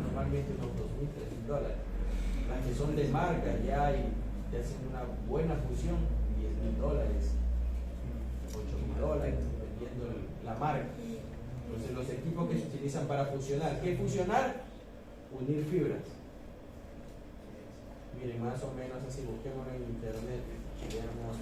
A: normalmente unos $2.000, $3.000. Las que son de marca ya y te hacen una buena fusión, $10.000, $8.000, dependiendo la marca. Entonces los equipos que se utilizan para fusionar, ¿qué fusionar? Unir fibras. Miren, más o menos así, busquemos en internet, veamos.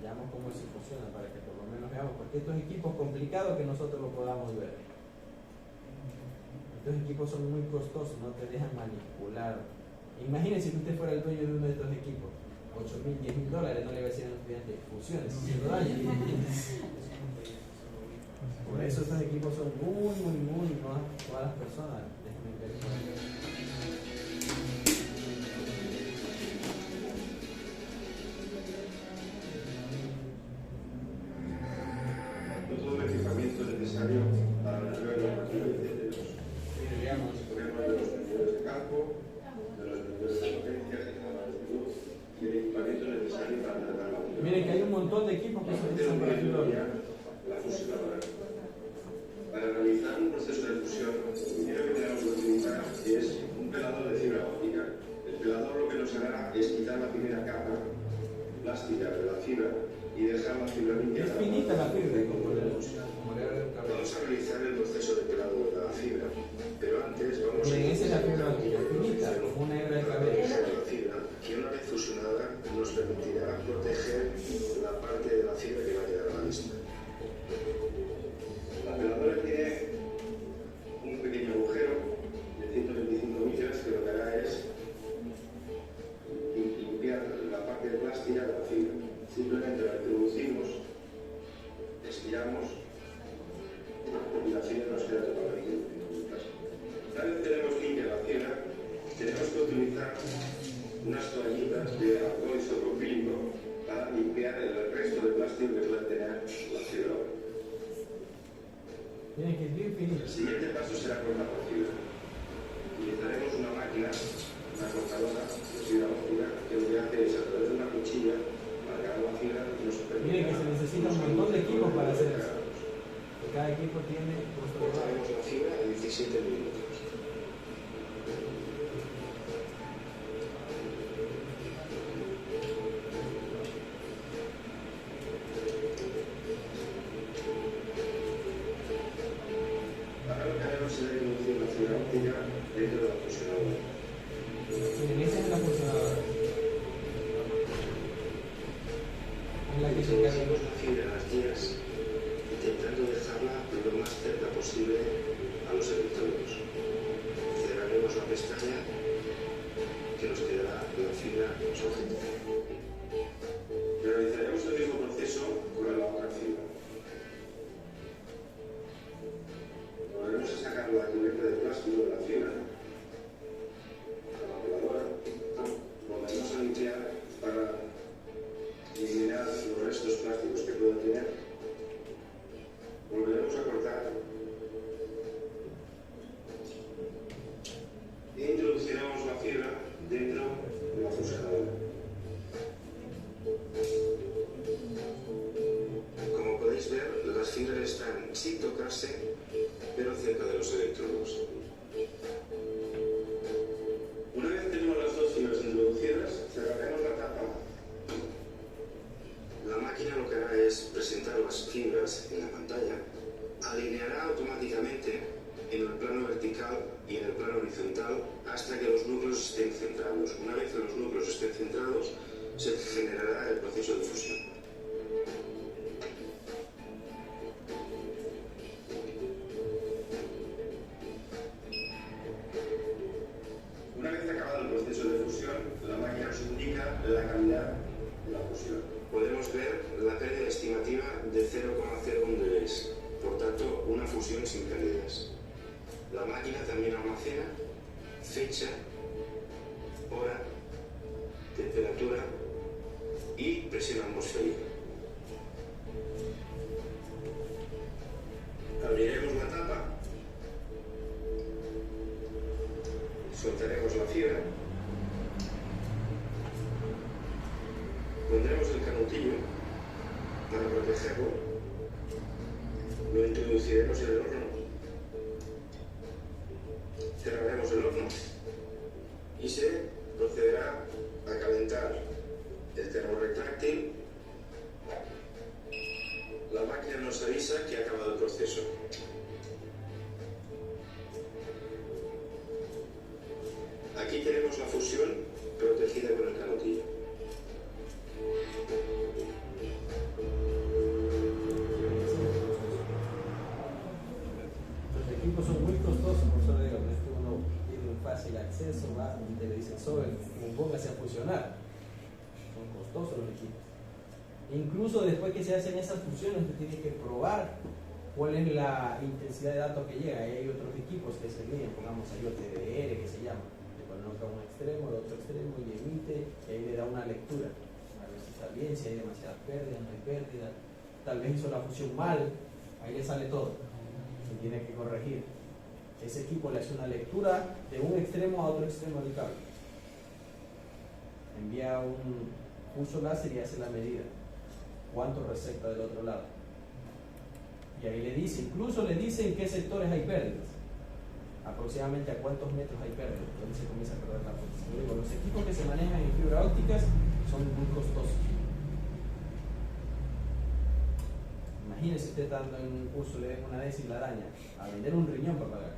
A: Veamos cómo se funciona para que por lo menos veamos, porque estos equipos complicados que nosotros lo podamos ver. Estos equipos son muy costosos, no te dejan manipular. Imagínense que usted fuera el dueño de uno de estos equipos, $8.000, $10.000, no le va a decir a un estudiante, fusiones, si lo daña. Por eso estos equipos son muy, no todas las personas. Déjenme ver por ahí.
C: Todo el equipamiento necesario para la nueva normativa de los medidores de campo, de los medidores de potencia, y el equipamiento necesario para tratar la fibra.
A: Miren que hay un montón de equipos que se utilizan para fibra óptica.
C: La fusionadora. Para realizar un proceso de fusión, lo primero que tenemos que utilizar es un pelador de fibra óptica. El pelador lo que nos hará es quitar la primera capa plástica de la fibra y dejar la fibra limpia.
A: Es finita la fibra, como le
C: Vamos a realizar el proceso de pelado de la fibra, pero antes vamos a...
A: Miren, esa es la fibra óptica, finita, como una hebra de cabello.
C: La fibra, que una vez fusionada nos permitirá proteger la parte de la fibra que va a llegar a la vista. La peladora tiene un pequeño agujero de 125 millas que lo que hará es limpiar la parte plástica de la fibra. Simplemente la introducimos, estiramos y la fibra nos queda totalmente plástica. Una vez tenemos limpia la fibra, tenemos que utilizar unas toallitas de alcohol isopropílico para limpiar el resto de plástico que puede tener la fibra.
A: Miren que es bien finito.
C: El siguiente paso será cortar la fibra. Utilizaremos una máquina, una cortadora de fibra óptica, que lo que hace es a través de una cuchilla marcar la fibra y nos permite.
A: Miren que se necesita un montón de equipos para hacer eso. Cada equipo tiene
C: cortaremos la fibra en 17 minutos. Ahora lo que haremos será introducir la fibra óptica dentro de la fusionadora.
A: Miren, esa es la fusionadora. Es la que se encarga.
C: Introducimos la fibra en las guías, intentando dejarla lo más cerca posible a los electrodos. Cerraremos la pestaña que nos quedará la fibra sujetada. Realizaremos el mismo proceso con la otra fibra. Volveremos a sacar la cubierta de plástico de la fibra con la peladora. Volveremos a limpiar para eliminar los restos plásticos que pueda tener. Volveremos a cortar e introduciremos la fibra dentro de la fusionadora. sin tocarse, pero cerca de los electrodos. Una vez tenemos las dos fibras introducidas, cerraremos la tapa. La máquina lo que hará es presentar las fibras en la pantalla, alineará automáticamente en el plano vertical y en el plano horizontal hasta que los núcleos estén centrados. Una vez que los núcleos estén centrados, se generará el proceso de fusión. Una vez acabado el proceso de fusión, la máquina nos indica la calidad de la fusión. Podemos ver la pérdida estimativa de 0,01 dBs, por tanto, una fusión sin pérdidas. La máquina también almacena fecha, hora, temperatura y presión atmosférica. Abriremos la tapa, soltaremos la fibra, pondremos el canutillo para protegerlo, lo introduciremos en el horno, cerraremos el horno y se procederá a calentar el termorretráctil. La máquina nos avisa que ha acabado el proceso. Aquí tenemos la fusión protegida con el canutillo.
A: Los equipos son muy costosos, por eso digo, no es que uno tiene un fácil acceso, va un televisor, póngase a fusionar. Son costosos los equipos. Incluso después que se hacen esas fusiones, usted tiene que probar cuál es la intensidad de datos que llega. Hay otros equipos que se miden, pongamos ahí OTDR, que se llama, que coloca un extremo, el otro extremo y emite, y ahí le da una lectura. A ver si está bien, si hay demasiada pérdida, no hay pérdida. Tal vez hizo la fusión mal, ahí le sale todo. Se tiene que corregir. Ese equipo le hace una lectura de un extremo a otro extremo del cable. Envía un pulso láser y hace la medida. Cuánto recepta del otro lado. Y ahí le dice, incluso le dice en qué sectores hay pérdidas. Aproximadamente a cuántos metros hay pérdidas. Donde se comienza a perder la potencia. Digo, los equipos que se manejan en fibra ópticas son muy costosos. Imagínese usted estando en un curso, le den una vez y la araña. A vender un riñón para pagar.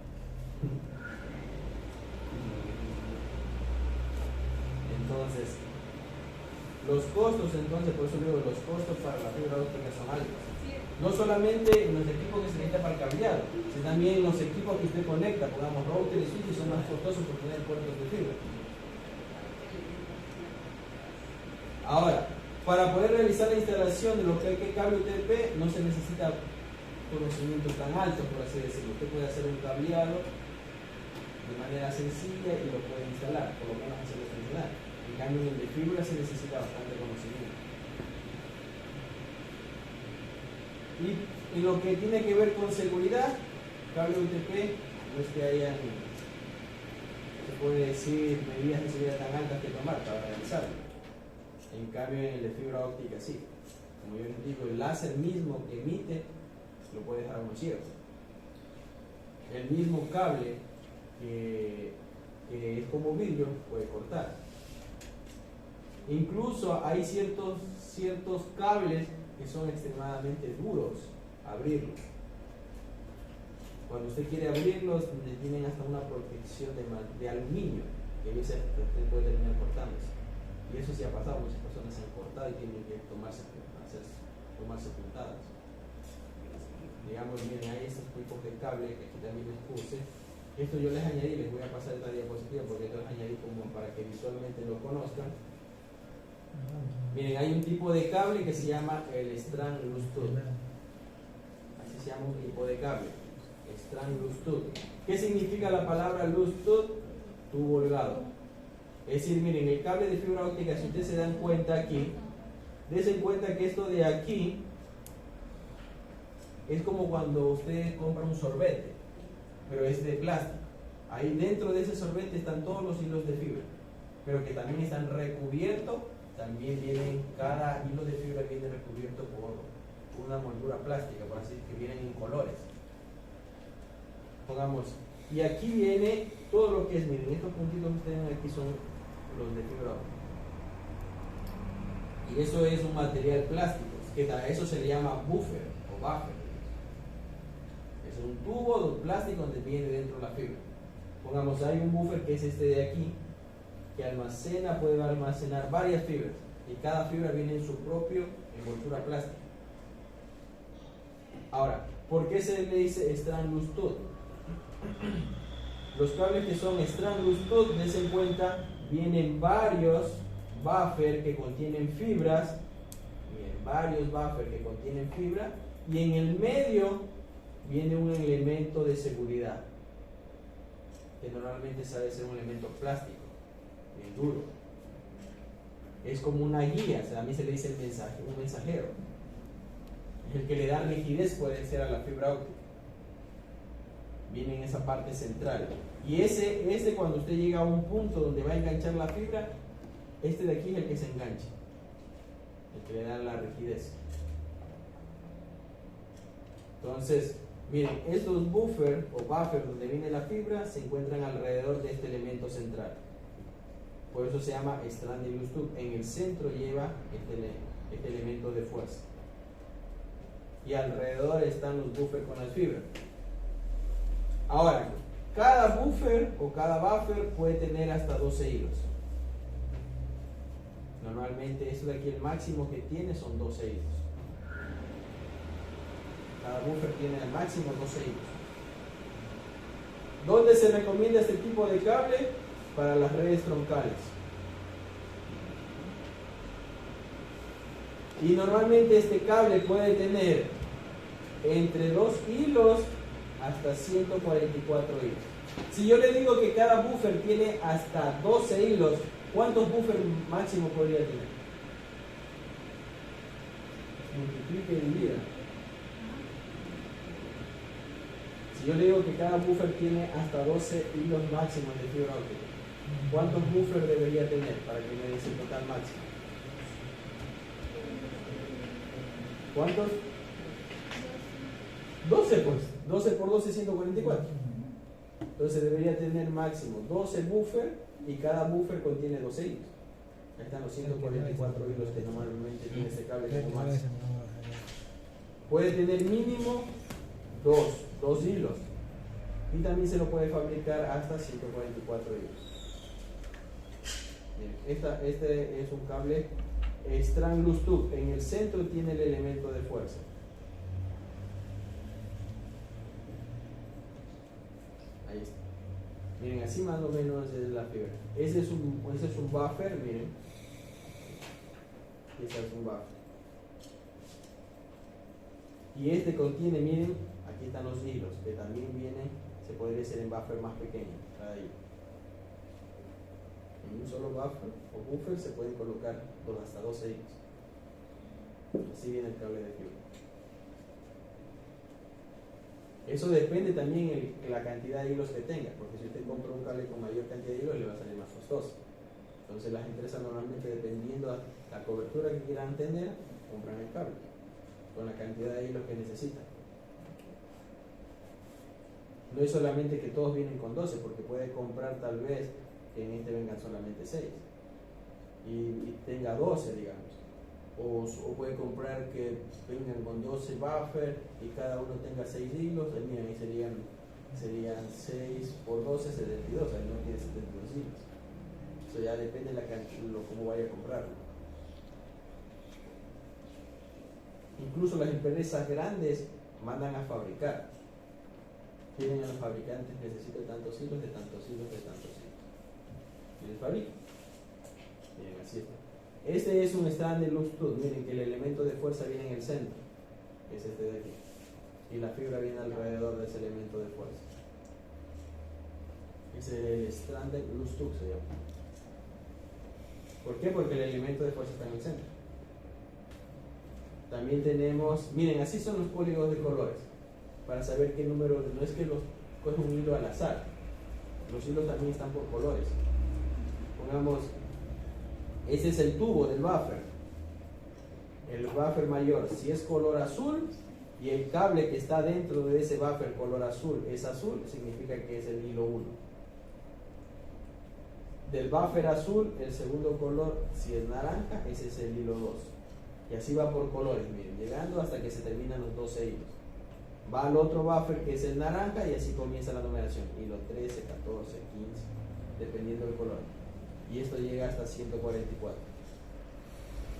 A: Entonces, los costos, entonces, por eso digo, los costos para la fibra óptica son altos. No solamente en los equipos que se necesitan para el cableado, sino también en los equipos que usted conecta, pongamos router y switch, son más costosos por tener puertos de fibra. Ahora, para poder realizar la instalación de lo que es cable UTP, no se necesita conocimientos tan altos, por así decirlo. Usted puede hacer un cableado de manera sencilla y lo puede instalar, por lo menos hacerlo funcionar. En cambio, en el de fibra se necesita bastante conocimiento. Y en lo que tiene que ver con seguridad, cable UTP, no es que hayan, se puede decir, medidas de seguridad tan altas que tomar para realizarlo. En cambio, en el de fibra óptica sí. Como yo les digo, el láser mismo que emite lo puede dejar a uno ciego. El mismo cable que es como vidrio puede cortar. Incluso hay ciertos cables que son extremadamente duros abrirlos. Cuando usted quiere abrirlos, tienen hasta una protección de aluminio, que a veces usted puede terminar cortándose. Y eso sí ha pasado, muchas personas se han cortado y tienen que tomarse puntadas. Digamos, miren, hay estos tipos de cable que aquí también les puse. Esto yo les añadí, les voy a pasar esta diapositiva porque esto les añadí como para que visualmente lo conozcan. Miren, hay un tipo de cable que se llama el Strand Loose Tooth. Así se llama un tipo de cable, Strand Loose Tooth. ¿Qué significa la palabra Loose Tooth? Tubo holgado. Es decir, miren, el cable de fibra óptica, si ustedes se dan cuenta aquí, dense cuenta que esto de aquí es como cuando usted compra un sorbete, pero es de plástico. Ahí dentro de ese sorbete están todos los hilos de fibra, pero que también están recubiertos. También viene, cada hilo de fibra viene recubierto por una moldura plástica, por así que vienen en colores. Pongamos, y aquí viene todo lo que es, miren, estos puntitos que ustedes ven aquí son los de fibra óptica. Y eso es un material plástico, que a eso se le llama buffer o buffer. Es un tubo de plástico donde viene dentro la fibra. Pongamos, hay un buffer que es este de aquí, que puede almacenar varias fibras, y cada fibra viene en su propio envoltura plástica. Ahora, ¿por qué se le dice strand-loose tooth? Los cables que son strand-loose tooth, dense en cuenta, vienen varios buffer que contienen fibras, miren, varios buffer que contienen fibra, y en el medio viene un elemento de seguridad, que normalmente sabe ser un elemento plástico, bien duro. Es como una guía, o sea, a mí se le dice un mensajero. El que le da rigidez puede ser a la fibra óptica. Viene en esa parte central. Y ese cuando usted llega a un punto donde va a enganchar la fibra, este de aquí es el que se engancha, el que le da la rigidez. Entonces, miren, estos buffer o buffer donde viene la fibra se encuentran alrededor de este elemento central. Por eso se llama strand-loose tooth. En el centro lleva este elemento de fuerza. Y alrededor están los buffers con las fibras. Ahora, cada buffer o cada buffer puede tener hasta 12 hilos. Normalmente eso de aquí el máximo que tiene son 12 hilos. Cada buffer tiene al máximo 12 hilos. ¿Dónde se recomienda este tipo de cable? Para las redes troncales. Y normalmente este cable puede tener entre 2 hilos hasta 144 hilos. Si yo le digo que cada buffer tiene hasta 12 hilos, ¿cuántos buffers máximo podría tener? Multiplique y divida. Si yo le digo que cada buffer tiene hasta 12 hilos máximos de fibra óptica, ¿cuántos buffers debería tener para que me dice el total máximo? ¿Cuántos? 12 pues. 12 por 12 es 144. Entonces debería tener máximo 12 buffers y cada buffer contiene 12 hilos. Ahí están los 144 hilos que normalmente tiene este cable como máximo. Puede tener mínimo 2 hilos. Y también se lo puede fabricar hasta 144 hilos. Bien, este es un cable strand-loose tooth. En el centro tiene el elemento de fuerza. Ahí está. Miren, así más o menos es la fibra. Ese es un buffer, miren. Ese es un buffer. Y este contiene, miren, aquí están los hilos, que también vienen, se podría hacer en buffer más pequeño, cada hilo. En un solo buffer o buffer se pueden colocar hasta 12 hilos. Así viene el cable de fibra. Eso depende también de la cantidad de hilos que tenga, porque si usted compra un cable con mayor cantidad de hilos le va a salir más costoso. Entonces las empresas normalmente, dependiendo de la cobertura que quieran tener, compran el cable con la cantidad de hilos que necesitan. No es solamente que todos vienen con 12, porque puede comprar tal vez que en este vengan solamente 6 y tenga 12, digamos. O puede comprar que vengan con 12 buffers y cada uno tenga 6 hilos. Mira, ahí serían 6 por 12, 72. Ahí no tiene 72 hilos. Eso ya depende de cómo vaya a comprarlo. Incluso las empresas grandes mandan a fabricar. Tienen a los fabricantes, necesito tantos hilos, de tantos hilos, de tantos hilos. Y les fabrican. Miren, así está. Este es un strand-loose tooth. Miren que el elemento de fuerza viene en el centro, que es este de aquí, y la fibra viene alrededor de ese elemento de fuerza. Ese es el strand-loose tooth, se llama. ¿Por qué? Porque el elemento de fuerza está en el centro. También tenemos, miren, así son los polígonos de colores, para saber qué número. No es que los coge un hilo al azar, los hilos también están por colores. Pongamos, ese es el tubo del buffer. el buffer mayor, si es color azul y el cable que está dentro de ese buffer color azul es azul, significa que es el hilo 1. Del buffer azul, el segundo color, si es naranja, ese es el hilo 2. Y así va por colores, miren, llegando hasta que se terminan los 12 hilos. Va al otro buffer que es el naranja y así comienza la numeración. Hilo 13, 14, 15, dependiendo del color. Y esto llega hasta 144.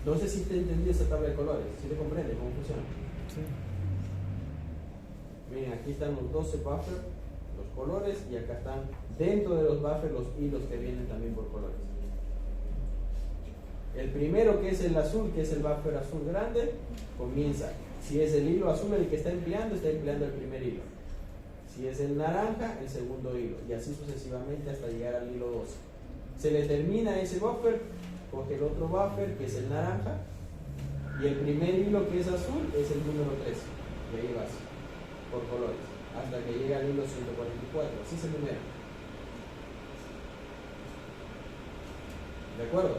A: No sé si te entendió esta tabla de colores, si te comprende cómo funciona.
D: Sí.
A: Miren, aquí están los 12 buffers, los colores, y acá están dentro de los buffers los hilos que vienen también por colores. El primero, que es el azul, que es el buffer azul grande, comienza. Si es el hilo azul el que está empleando el primer hilo. Si es el naranja, el segundo hilo. Y así sucesivamente hasta llegar al hilo 12. Se le termina ese buffer, coge el otro buffer, que es el naranja, y el primer hilo, que es azul, es el número 13. Y ahí vas, por colores, hasta que llega al hilo 144. Así se numera. ¿De acuerdo?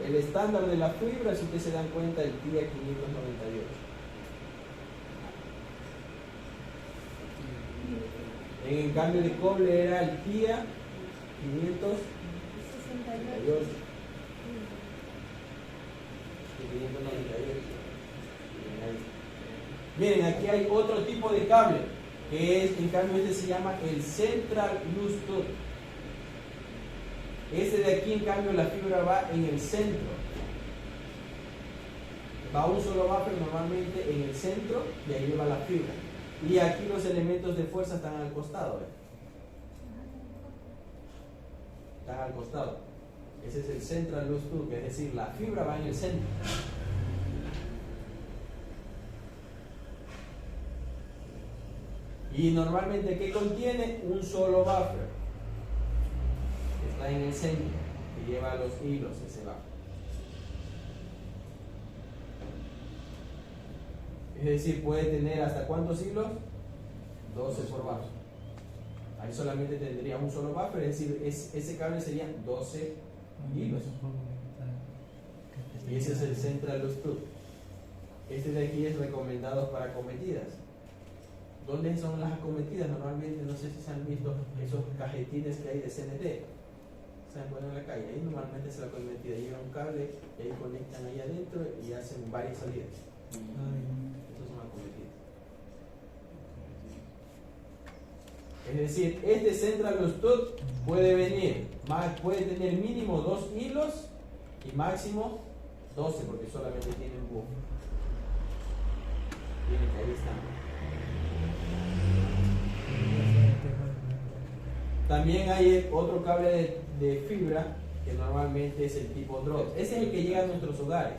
A: El estándar de la fibra, si ustedes se dan cuenta, el TIA 598. En cambio de cobre era el TIA 598. 598. Miren, aquí hay otro tipo de cable, que es, en cambio, este se llama el Central Loose Tube. Este de aquí, en cambio, la fibra va en el centro. Va un solo buffer normalmente en el centro y ahí va la fibra. Y aquí los elementos de fuerza están al costado. Están al costado. Ese es el Central Loose Tube, es decir, la fibra va en el centro. Y normalmente, ¿qué contiene? Un solo buffer. Está en el centro, que lleva los hilos, ese buffer. Es decir, puede tener ¿hasta cuántos hilos? 12 por buffer. Ahí solamente tendría un solo buffer, es decir, ese cable sería 12 hilos. Y ese es el Central Loose Tube. Este de aquí es recomendado para acometidas. ¿Dónde son las acometidas? Normalmente, no sé si se han visto esos cajetines que hay de CNT. Se ponen en la calle. Ahí normalmente es la acometida. Llega un cable y ahí conectan ahí adentro y hacen varias salidas. Esas son acometidas. Es decir, este Central Loose Tube puede tener mínimo 2 hilos y máximo 12, porque solamente tiene un buffer. Miren que ahí están. También hay otro cable de fibra que normalmente es el tipo DROT. Ese es el que llega a nuestros hogares.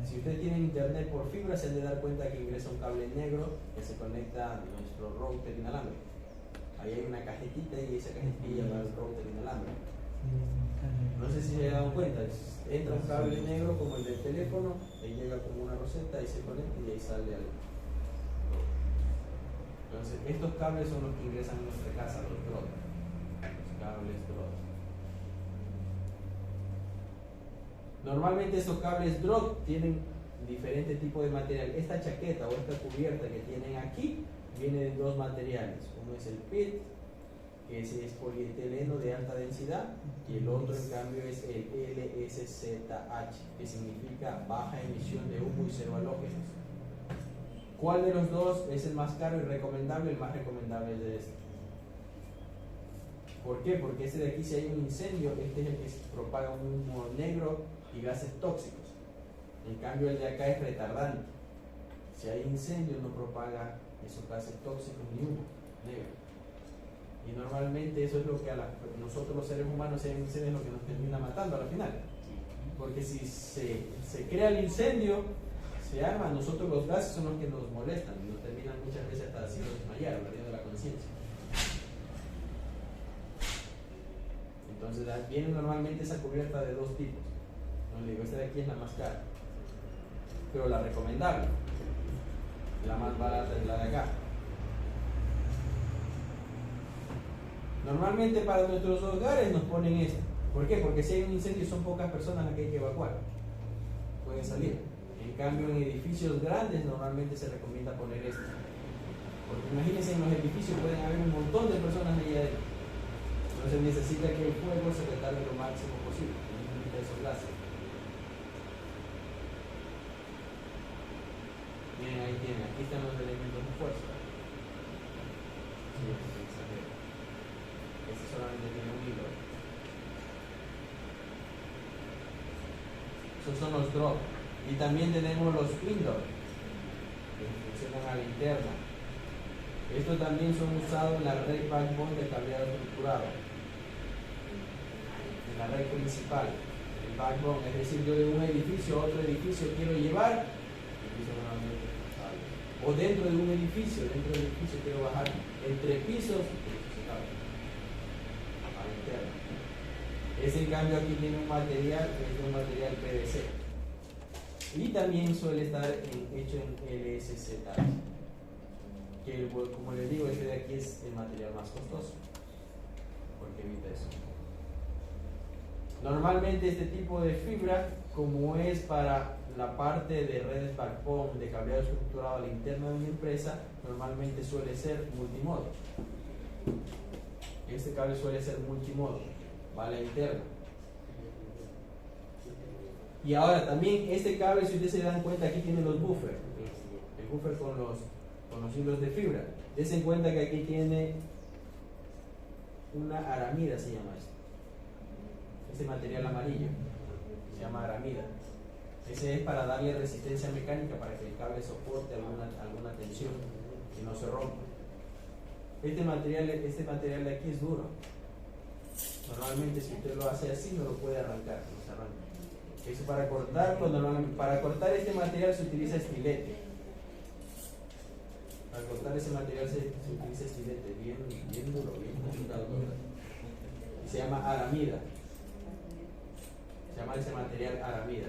A: Si ustedes tienen internet por fibra, se han de dar cuenta que ingresa un cable negro que se conecta a nuestro router inalámbrico. Ahí hay una cajetita y esa cajetilla va al router inalámbrico. No sé si se han dado cuenta. Entra un cable negro como el del teléfono, ahí llega como una roseta y se conecta y ahí sale al. Entonces, estos cables son los que ingresan a nuestra casa, los DROT. Los cables DROT. Normalmente estos cables DROT tienen diferente tipo de material. Esta chaqueta o esta cubierta que tienen aquí viene de dos materiales. Uno es el PIT, que es polietileno de alta densidad, y el otro en cambio es el LSZH, que significa baja emisión de humo y cero halógenos. ¿Cuál de los dos es el más caro y recomendable? El más recomendable es de este. ¿Por qué? Porque este de aquí, si hay un incendio, este es el que propaga un humo negro y gases tóxicos. En cambio, el de acá es retardante. Si hay incendio, no propaga esos gases tóxicos ni humo negro. Y normalmente eso es lo que a nosotros los seres humanos, si hay un incendio, es lo que nos termina matando al final. Porque si se crea el incendio, se arma, nosotros los gases son los que nos molestan y nos terminan muchas veces hasta haciendo desmayar, perdiendo la conciencia. Entonces viene normalmente esa cubierta de dos tipos. No le digo, esta de aquí es la más cara, pero la recomendable, la más barata es la de acá. Normalmente para nuestros hogares nos ponen esta. ¿Por qué? Porque si hay un incendio son pocas personas las que hay que evacuar. Pueden salir. En cambio, en edificios grandes normalmente se recomienda poner esto. Porque imagínense, en los edificios pueden haber un montón de personas ahí adentro. Entonces necesita que el fuego se retarde lo máximo posible. Limita esos gases. Miren, ahí tienen. Aquí están los elementos de fuerza. Sí, exagero. Este solamente tiene un hilo. Esos son los drop. Y también tenemos los indoor, que funcionan a la interna. Estos también son usados en la red backbone de cableado estructurado. En la red principal, el backbone, es decir, yo de un edificio a otro edificio quiero llevar, o dentro de un edificio quiero bajar entre pisos, a la interna. Ese en cambio aquí tiene un material que es un material PVC. Y también suele estar hecho en LSZ, que como les digo, este de aquí es el material más costoso, porque evita eso. Normalmente este tipo de fibra, como es para la parte de redes backbone, de cableado estructurado a la interna de una empresa, normalmente suele ser multimodo. Este cable suele ser multimodo, va a la interna. Y ahora también este cable, si ustedes se dan cuenta, aquí tiene los buffers, el buffer con los hilos de fibra. Dense en cuenta que aquí tiene una aramida, se llama esto. Este material amarillo se llama aramida. Ese es para darle resistencia mecánica para que el cable soporte alguna tensión y no se rompa. Este material de aquí es duro. Normalmente si usted lo hace así no lo puede arrancar, no se arranca. Eso para cortarlo, normalmente, para cortar este material se utiliza estilete. Para cortar ese material se utiliza estilete, bien duro, bien complicado. Y se llama aramida. Se llama ese material aramida.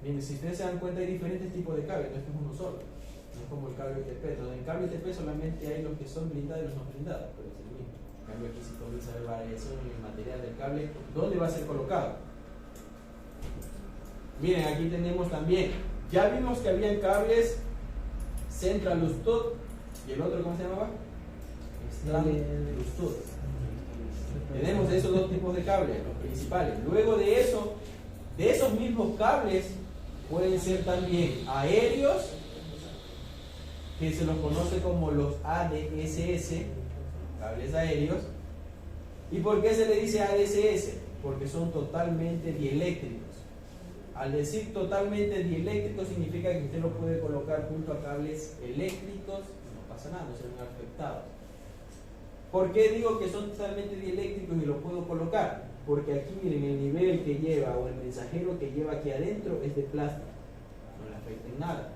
A: Miren, si ustedes se dan cuenta hay diferentes tipos de cables, no es uno solo. No es como el cable UTP, donde en cable UTP solamente hay los que son blindados y los no blindados, pero es el mismo. En cambio aquí sí comienza a haber variación en el material del cable, ¿dónde va a ser colocado? Miren, aquí tenemos también, ya vimos que habían cables Central Lustut y el otro, ¿cómo se llamaba? Strand Lustut. Tenemos esos dos tipos de cables, los principales. Luego de eso, de esos mismos cables pueden ser también aéreos, que se los conoce como los ADSS, cables aéreos. ¿Y por qué se le dice ADSS? Porque son totalmente dieléctricos. Al decir totalmente dieléctricos significa que usted lo puede colocar junto a cables eléctricos, no pasa nada, no se ven afectados. ¿Por qué digo que son totalmente dieléctricos y los puedo colocar? Porque aquí miren, el nivel que lleva o el mensajero que lleva aquí adentro es de plástico, no le afecta en nada.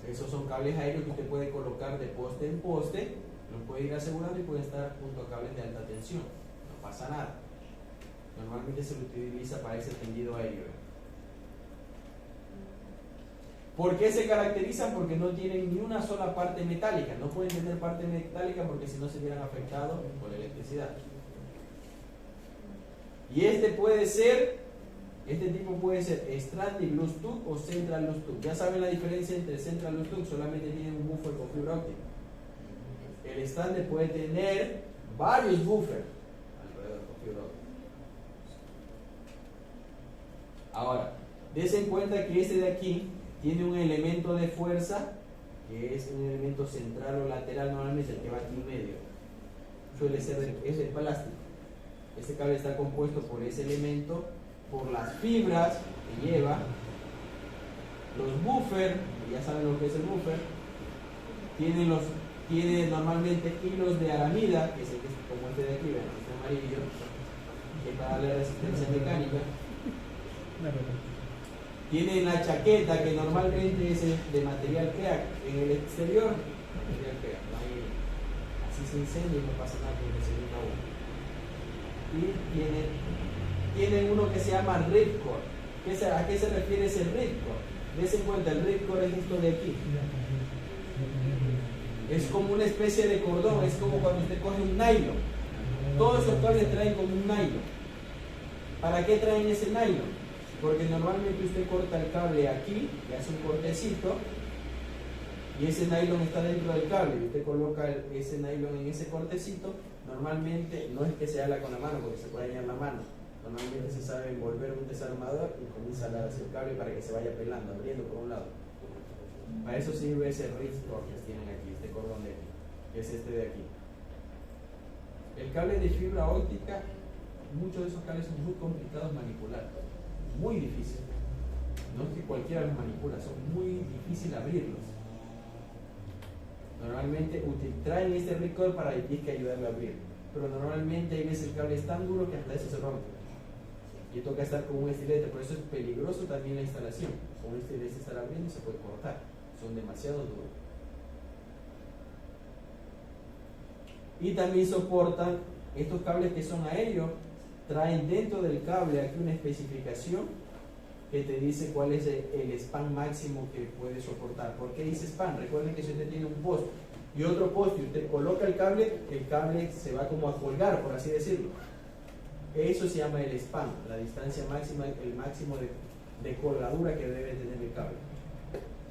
A: Esos son cables aéreos que usted puede colocar de poste en poste, los puede ir asegurando y puede estar junto a cables de alta tensión, no pasa nada. Normalmente se lo utiliza para ese tendido aéreo. ¿Por qué se caracterizan? Porque no tienen ni una sola parte metálica, no pueden tener parte metálica porque si no se vieran afectados por la electricidad. Y este tipo puede ser Strand Lustut o Central Lustut. Ya saben la diferencia entre Central Lustut, solamente tiene un buffer con fibra óptica. El Strand puede tener varios buffers alrededor con fibra óptica. Ahora, dense en cuenta que este de aquí tiene un elemento de fuerza que es un elemento central o lateral, normalmente el que va aquí en medio. Suele ser es de plástico. Este cable está compuesto por ese elemento, por las fibras que lleva, los buffers, ya saben lo que es el buffer, tiene normalmente hilos de aramida, que es como este de aquí, vean, este amarillo, que es para darle resistencia mecánica. Tiene la chaqueta, que normalmente es de material PEAC, en el exterior, material PEAC, así se incendia y no pasa nada porque se nunca uno. Y tiene uno que se llama ripcord. ¿A qué se refiere ese ripcord? Dense en cuenta, el ripcord es esto de aquí. Es como una especie de cordón, es como cuando usted coge un nylon. Todos esos cables traen como un nylon. ¿Para qué traen ese nylon? Porque normalmente usted corta el cable aquí, le hace un cortecito, y ese nylon está dentro del cable, y usted coloca ese nylon en ese cortecito. Normalmente no es que se haga con la mano, porque se puede dañar la mano. Normalmente se sabe envolver un desarmador y comienza a jalar hacia el cable para que se vaya pelando, abriendo por un lado. Para eso sirve ese ripcord que tienen aquí, este cordón de aquí, que es este de aquí. El cable de fibra óptica, muchos de esos cables son muy complicados de manipular, muy difícil. No es que cualquiera los manipula, son muy difíciles abrirlos. Normalmente traen este ripcord para que ayudarle a abrir, pero normalmente hay veces el cable es tan duro que hasta eso se rompe y toca estar con un estilete. Por eso es peligroso también la instalación. Con un estilete estar abriendo y se puede cortar, son demasiado duros. Y también soportan estos cables que son aéreos, traen dentro del cable aquí una especificación que te dice cuál es el span máximo que puede soportar. ¿Por qué dice span? Recuerden que si usted tiene un poste y otro poste y usted coloca el cable se va como a colgar, por así decirlo. Eso se llama el span, la distancia máxima, el máximo de colgadura que debe tener el cable,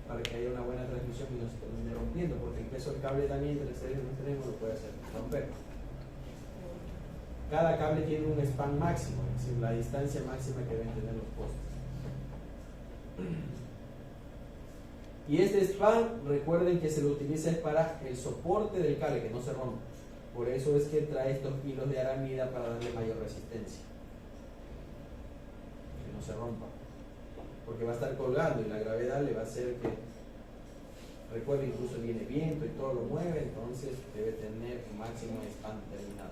A: para que haya una buena transmisión y no se termine rompiendo, porque el peso del cable también entre extremo y extremo lo puede hacer romper. Cada cable tiene un span máximo, es decir, la distancia máxima que deben tener los postes. Y este span, recuerden que se lo utiliza es para el soporte del cable, que no se rompa. Por eso es que trae estos hilos de aramida para darle mayor resistencia, que no se rompa, porque va a estar colgando y la gravedad le va a hacer que, recuerden, incluso viene viento y todo lo mueve, entonces debe tener un máximo de span determinado.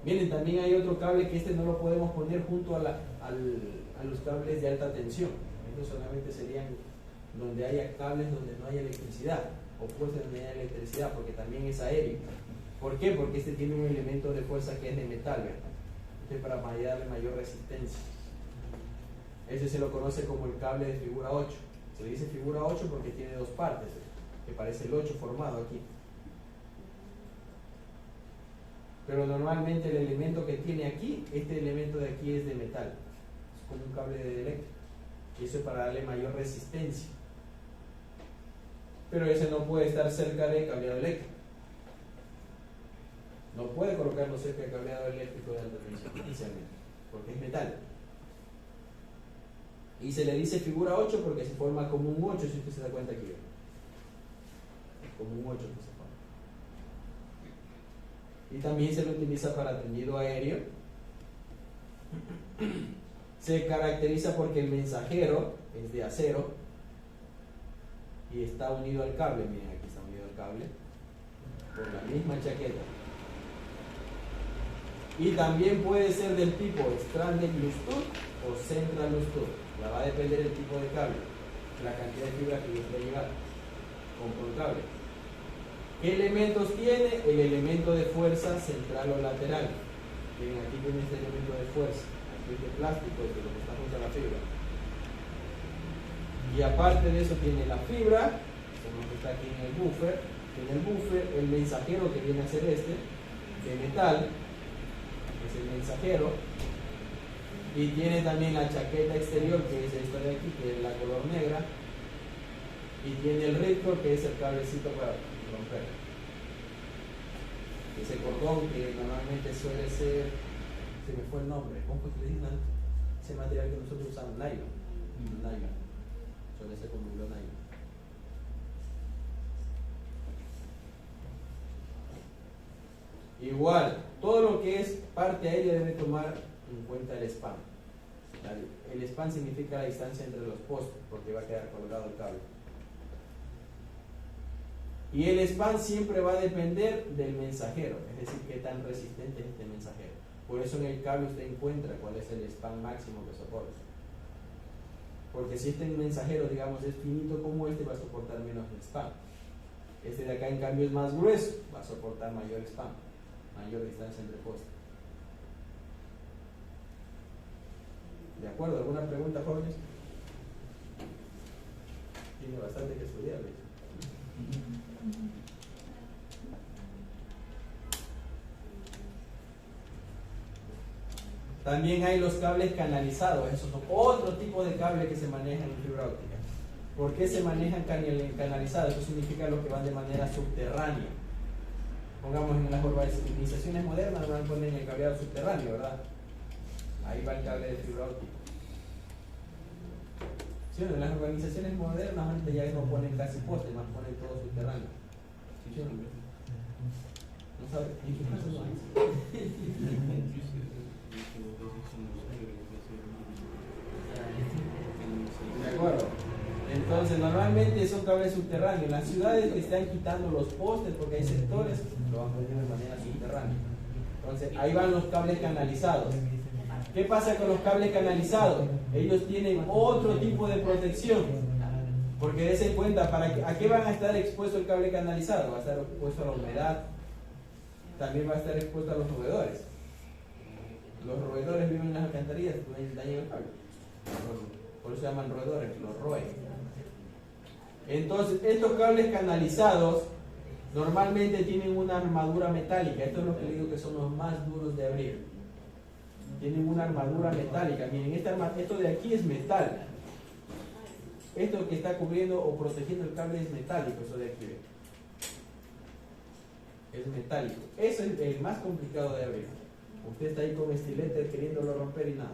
A: Miren, también hay otro cable que no lo podemos poner junto a los cables de alta tensión. Estos solamente serían donde haya cables donde no haya electricidad, o puestos donde haya electricidad, porque también es aéreo. ¿Por qué? Porque tiene un elemento de fuerza que es de metal, ¿verdad? Este es para darle mayor resistencia. Ese se lo conoce como el cable de figura 8. Se le dice figura 8 porque tiene dos partes, que parece el 8 formado aquí. Pero normalmente el elemento que tiene aquí, este elemento de aquí es de metal, es como un cable de eléctrico, y eso es para darle mayor resistencia. Pero ese no puede estar cerca del cableado eléctrico, no puede colocarlo cerca del cableado eléctrico de alta tensión inicialmente, porque es metal. Y se le dice figura 8 porque se forma como un 8, si usted se da cuenta aquí, como un 8 que se forma. Y también se lo utiliza para tendido aéreo. Se caracteriza porque el mensajero es de acero y está unido al cable. Miren, aquí está unido al cable por la misma chaqueta. Y también puede ser del tipo Stranded Loose Tube o Central Loose Tube. Ya va a depender del tipo de cable, la cantidad de fibra que yo quiera llevar con el cable. ¿Qué elementos tiene? El elemento de fuerza central o lateral. Miren, aquí tiene este elemento de fuerza. Aquí es de plástico, es de lo que está junto a la fibra. Y aparte de eso tiene la fibra, como que está aquí en el buffer. En el buffer, el mensajero que viene a ser de metal, es el mensajero. Y tiene también la chaqueta exterior, que es esta de aquí, que es la color negra. Y tiene el ripcord, que es el cablecito para romper. Ese cordón que normalmente suele ser, se me fue el nombre, ¿cómo fue que le dicen? Ese material que nosotros usamos, nylon. Nylon. Suele ser como hilo nylon. Igual, todo lo que es parte aérea debe tomar en cuenta el span. El span significa la distancia entre los postes, porque va a quedar colgado el cable. Y el span siempre va a depender del mensajero, es decir, qué tan resistente es este mensajero. Por eso en el cable usted encuentra cuál es el span máximo que soporta. Porque si este mensajero, digamos, es finito como este, va a soportar menos span. Este de acá, en cambio, es más grueso, va a soportar mayor span, mayor distancia entre postes. ¿De acuerdo? ¿Alguna pregunta, jóvenes? Tiene bastante que estudiar, ¿ves? También hay los cables canalizados, esos son otro tipo de cable que se manejan en fibra óptica. ¿Por qué se manejan canalizados? Eso significa los que van de manera subterránea. Pongamos en las urbanizaciones modernas, van a poner el cableado subterráneo, ¿verdad? Ahí va el cable de fibra óptica. ¿Sí? En las urbanizaciones modernas antes ya no ponen casi postes, más ponen todo subterráneo. ¿Sí? ¿No sabes? ¿En qué caso no hay? De acuerdo. Entonces, normalmente son cables subterráneos. Las ciudades que están quitando los postes porque hay sectores, lo van poniendo de manera subterránea. Entonces, ahí van los cables canalizados. ¿Qué pasa con los cables canalizados? Ellos tienen otro tipo de protección. Porque dense cuenta, ¿a qué van a estar expuesto el cable canalizado? Va a estar expuesto a la humedad. También va a estar expuesto a los roedores. Los roedores viven en las alcantarillas, dañan el cable. Por eso se llaman roedores, los roen. Entonces, estos cables canalizados normalmente tienen una armadura metálica. Esto es lo que le digo que son los más duros de abrir. Tienen una armadura metálica. Miren, esto de aquí es metal. Esto que está cubriendo o protegiendo el cable es metálico, eso de aquí. Es metálico. Eso es el más complicado de abrir. Usted está ahí con estilete queriéndolo romper y nada.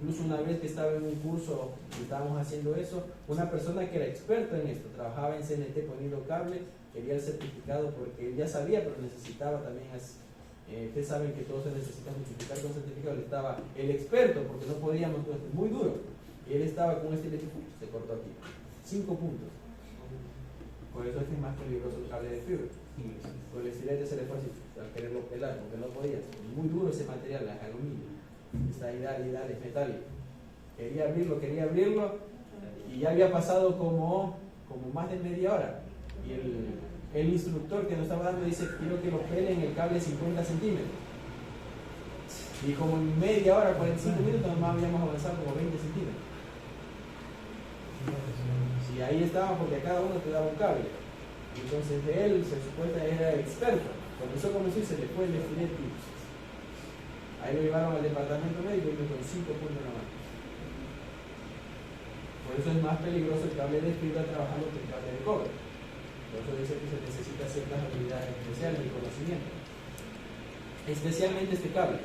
A: Incluso una vez que estaba en un curso y estábamos haciendo eso, una persona que era experta en esto, trabajaba en CNT poniendo cables, quería el certificado porque él ya sabía, pero necesitaba también, ustedes saben que todos se necesitan justificar con certificado, él estaba el experto porque no podíamos, muy duro, y él estaba con este eléctrico, se cortó aquí, 5 puntos. Por eso es que es más peligroso el cable de fibra. Con el estilete se le fue así, al quererlo pelar, porque no podía, muy duro ese material, es aluminio. Está ahí, dale, es metálico. Quería abrirlo y ya había pasado como más de media hora. Y el instructor que nos estaba dando dice, quiero que lo peleen el cable 50 centímetros. Y como en media hora, 45 minutos, nomás habíamos avanzado como 20 centímetros. Y ahí estaba porque a cada uno te daba un cable. Entonces él se supuesta era experto. Comenzó y se le fue el estilete. Ahí lo llevaron al departamento médico y con 5 puntos nomás. Por eso es más peligroso el cable de fibra trabajando que el cable de cobre. Por eso dice que se necesita ciertas habilidades especiales y conocimiento. Especialmente este cable.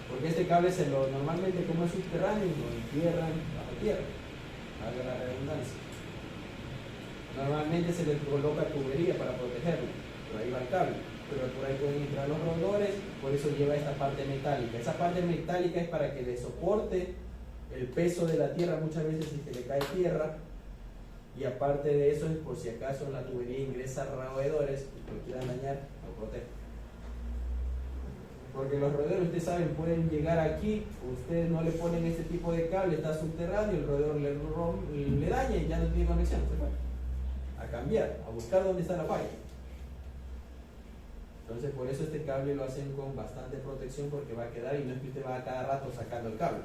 A: Porque este cable normalmente como es subterráneo lo entierran bajo tierra. Haga la redundancia. Normalmente se le coloca tubería para protegerlo. Pero ahí va el cable. Pero por ahí pueden entrar los roedores, por eso lleva esta parte metálica. Esa parte metálica es para que le soporte el peso de la tierra muchas veces si que le cae tierra, y aparte de eso es por si acaso en la tubería ingresa roedores que lo quieran dañar, lo protege. Porque los roedores, ustedes saben, pueden llegar aquí, ustedes no le ponen este tipo de cable, está subterráneo, el roedor le daña y ya no tiene conexión, se fue a cambiar, a buscar dónde está la falla. Entonces por eso este cable lo hacen con bastante protección porque va a quedar y no es que usted va a cada rato sacando el cable.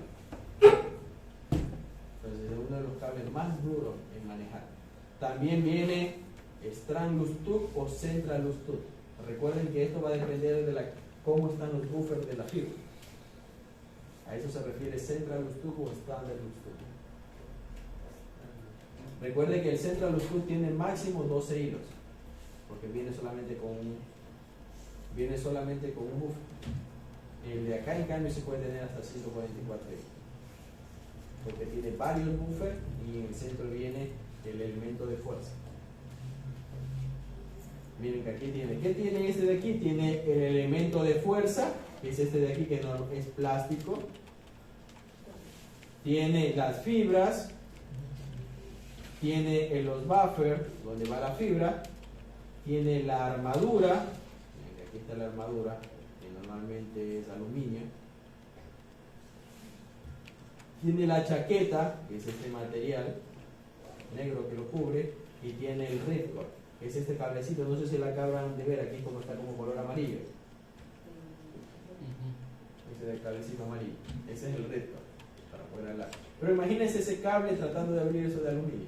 A: Entonces es uno de los cables más duros en manejar. También viene Strangless Tube o Centralus Tube. Recuerden que esto va a depender de cómo están los buffers de la fibra. A eso se refiere Centralus Tube o Standardless Tube. Recuerden que el Centralus Tube tiene máximo 12 hilos porque viene solamente con un buffer. El de acá en cambio se puede tener hasta 144 hilos porque tiene varios buffers y en el centro viene el elemento de fuerza. Miren que aquí tiene, ¿qué tiene este de aquí? Tiene el elemento de fuerza, que es este de aquí que no es plástico, tiene las fibras, tiene los buffers donde va la fibra, tiene la armadura. Aquí está la armadura, que normalmente es aluminio. Tiene la chaqueta, que es este material negro que lo cubre, y tiene el ripcord, que es este cablecito, no sé si la acaban de ver aquí como está como color amarillo. Ese es el cablecito amarillo, ese es el ripcord, para poder hablar. Pero imagínense ese cable tratando de abrir eso de aluminio.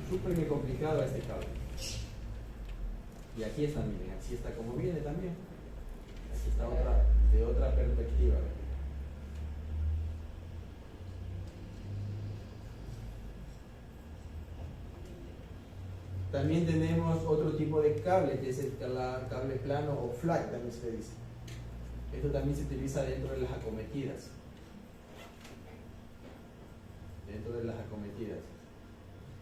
A: Súper complicado este cable. Y aquí está, miren, así está como viene también. Aquí está de otra perspectiva. También tenemos otro tipo de cable, que es el cable plano o flat, también se le dice. Esto también se utiliza dentro de las acometidas. Dentro de las acometidas.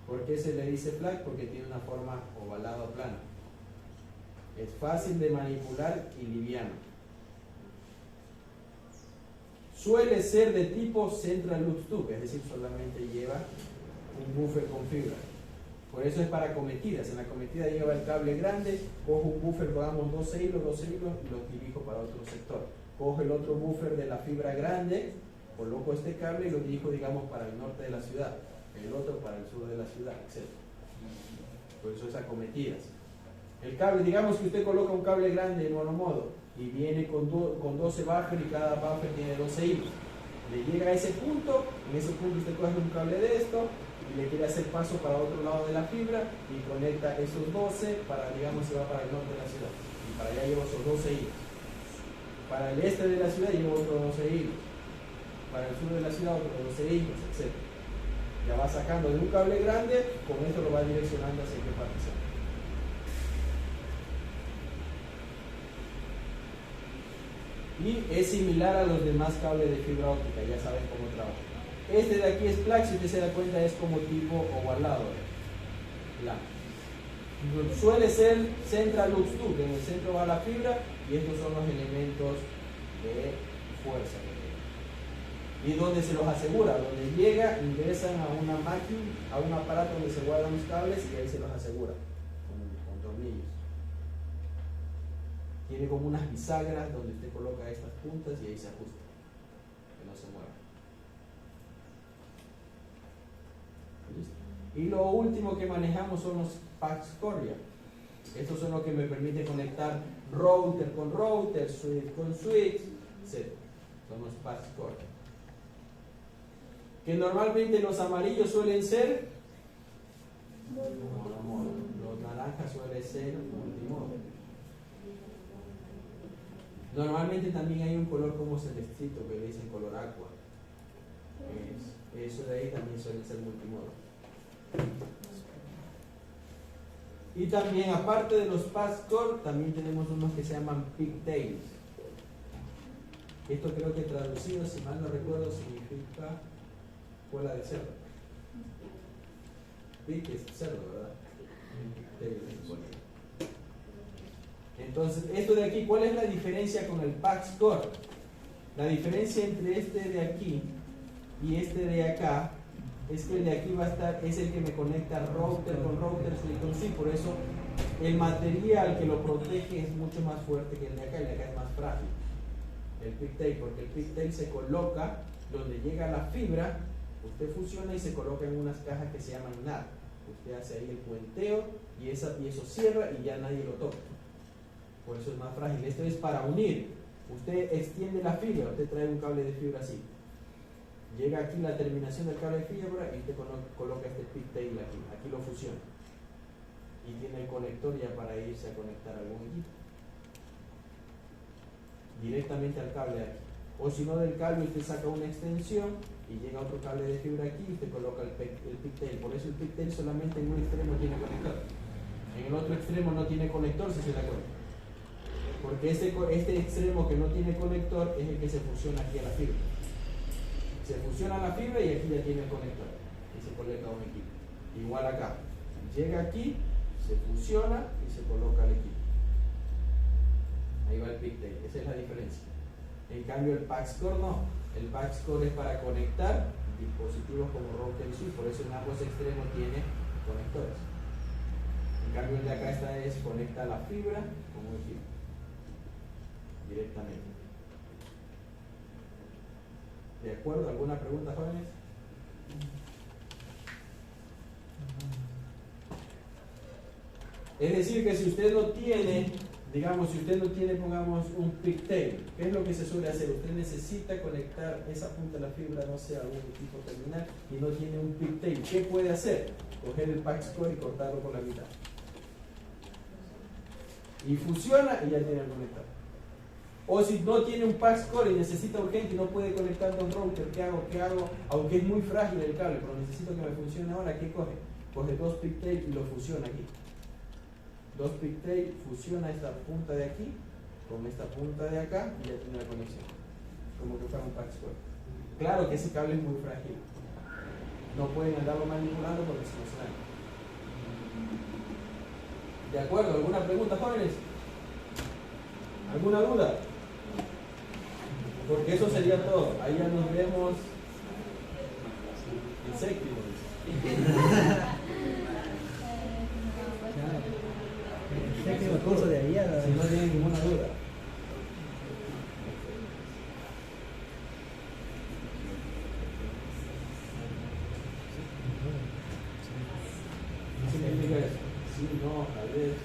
A: ¿Por qué se le dice flat? Porque tiene una forma ovalada o plana. Es fácil de manipular y liviano. Suele ser de tipo Central Loop Tube, es decir, solamente lleva un buffer con fibra. Por eso es para acometidas. En la acometida lleva el cable grande, cojo un buffer, pongamos 12 hilos y los dirijo para otro sector. Cojo el otro buffer de la fibra grande, coloco este cable y lo dirijo, digamos, para el norte de la ciudad, el otro para el sur de la ciudad, etc. Por eso es acometidas. El cable, digamos que usted coloca un cable grande en monomodo y viene con 12 buffer y cada buffer tiene 12 hilos. Le llega a ese punto, en ese punto usted coge un cable de esto y le quiere hacer paso para otro lado de la fibra y conecta esos 12 para, digamos, se va para el norte de la ciudad. Y para allá llevo esos 12 hilos. Para el este de la ciudad llevo otros 12 hilos. Para el sur de la ciudad otros 12 hilos, etc. Ya va sacando de un cable grande, con esto lo va direccionando hacia qué parte sea. Y es similar a los demás cables de fibra óptica, ya saben cómo trabaja. Este de aquí es plug, si usted se da cuenta es como tipo ovalado. Suele ser Central Loop Tube, en el centro va la fibra y estos son los elementos de fuerza. Y donde se los asegura, donde llega, ingresan a una máquina, a un aparato donde se guardan los cables y ahí se los asegura con tornillos. Tiene como unas bisagras donde usted coloca estas puntas y ahí se ajusta, que no se mueva. ¿Listo? Y lo último que manejamos son los PAX Coria. Estos son los que me permiten conectar router con router, switch con switch, etc. Son los PAX Coria. Que normalmente los amarillos suelen ser monomodo, los naranjas suelen ser multimodo. Normalmente también hay un color como celestito que le dicen color aqua. Eso de ahí también suele ser multimodo. Y también, aparte de los Pascore, también tenemos unos que se llaman pigtails. Esto creo que traducido, si mal no recuerdo, significa cola de cerdo. Pig es cerdo, ¿verdad? Pigtail es cola. Entonces, esto de aquí, ¿cuál es la diferencia con el Pascore? La diferencia entre este de aquí y este de acá es que el de aquí va a estar, es el que me conecta router con router, switch con switch. Por eso el material que lo protege es mucho más fuerte que el de acá es más frágil. El pigtail, porque el pigtail se coloca donde llega la fibra, usted fusiona y se coloca en unas cajas que se llaman NAT. Usted hace ahí el puenteo y eso cierra y ya nadie lo toca. Por eso es más frágil. Esto es para unir. Usted extiende la fibra, usted trae un cable de fibra así. Llega aquí la terminación del cable de fibra y usted coloca este pigtail aquí. Aquí lo fusiona. Y tiene el conector ya para irse a conectar a algún equipo. Directamente al cable de aquí. O si no, del cable usted saca una extensión y llega otro cable de fibra aquí y usted coloca el pigtail. Por eso el pigtail solamente en un extremo tiene conector. En el otro extremo no tiene conector, si se da cuenta. Porque este extremo que no tiene conector es el que se fusiona aquí a la fibra. Se fusiona la fibra y aquí ya tiene el conector. Y se coloca un equipo. Igual acá. Llega aquí, se fusiona y se coloca el equipo. Ahí va el pigtail. Esa es la diferencia. En cambio el Pascore no. El Pascore es para conectar dispositivos como router y switch. Por eso en ambos extremos tiene conectores. En cambio el de acá conecta la fibra con un equipo. Directamente. ¿De acuerdo? ¿Alguna pregunta, jóvenes? Es decir, que si usted no tiene, digamos, si usted no tiene, pongamos, un pigtail, ¿qué es lo que se suele hacer? Usted necesita conectar esa punta de la fibra, no sé, a algún equipo terminal, y no tiene un pigtail. ¿Qué puede hacer? Coger el Pascore y cortarlo por la mitad. Y fusiona y ya tiene el conector. O si no tiene un PAX core y necesita urgente y no puede conectar con router, ¿qué hago? Aunque es muy frágil el cable, pero necesito que me funcione ahora, ¿qué coge? Coge dos pigtail y lo fusiona aquí. Dos pigtail fusiona esta punta de aquí con esta punta de acá y ya tiene la conexión. Como que fuera un PAX core. Claro que ese cable es muy frágil. No pueden andarlo manipulando porque se nos daña. ¿De acuerdo? ¿Alguna pregunta, jóvenes? ¿Alguna duda? Porque eso sería todo. Ahí ya nos vemos en séptimo.
D: El séptimo curso de ahí a...
A: Si no tienen ninguna duda. ¿Qué significa eso? Sí, no, tal vez.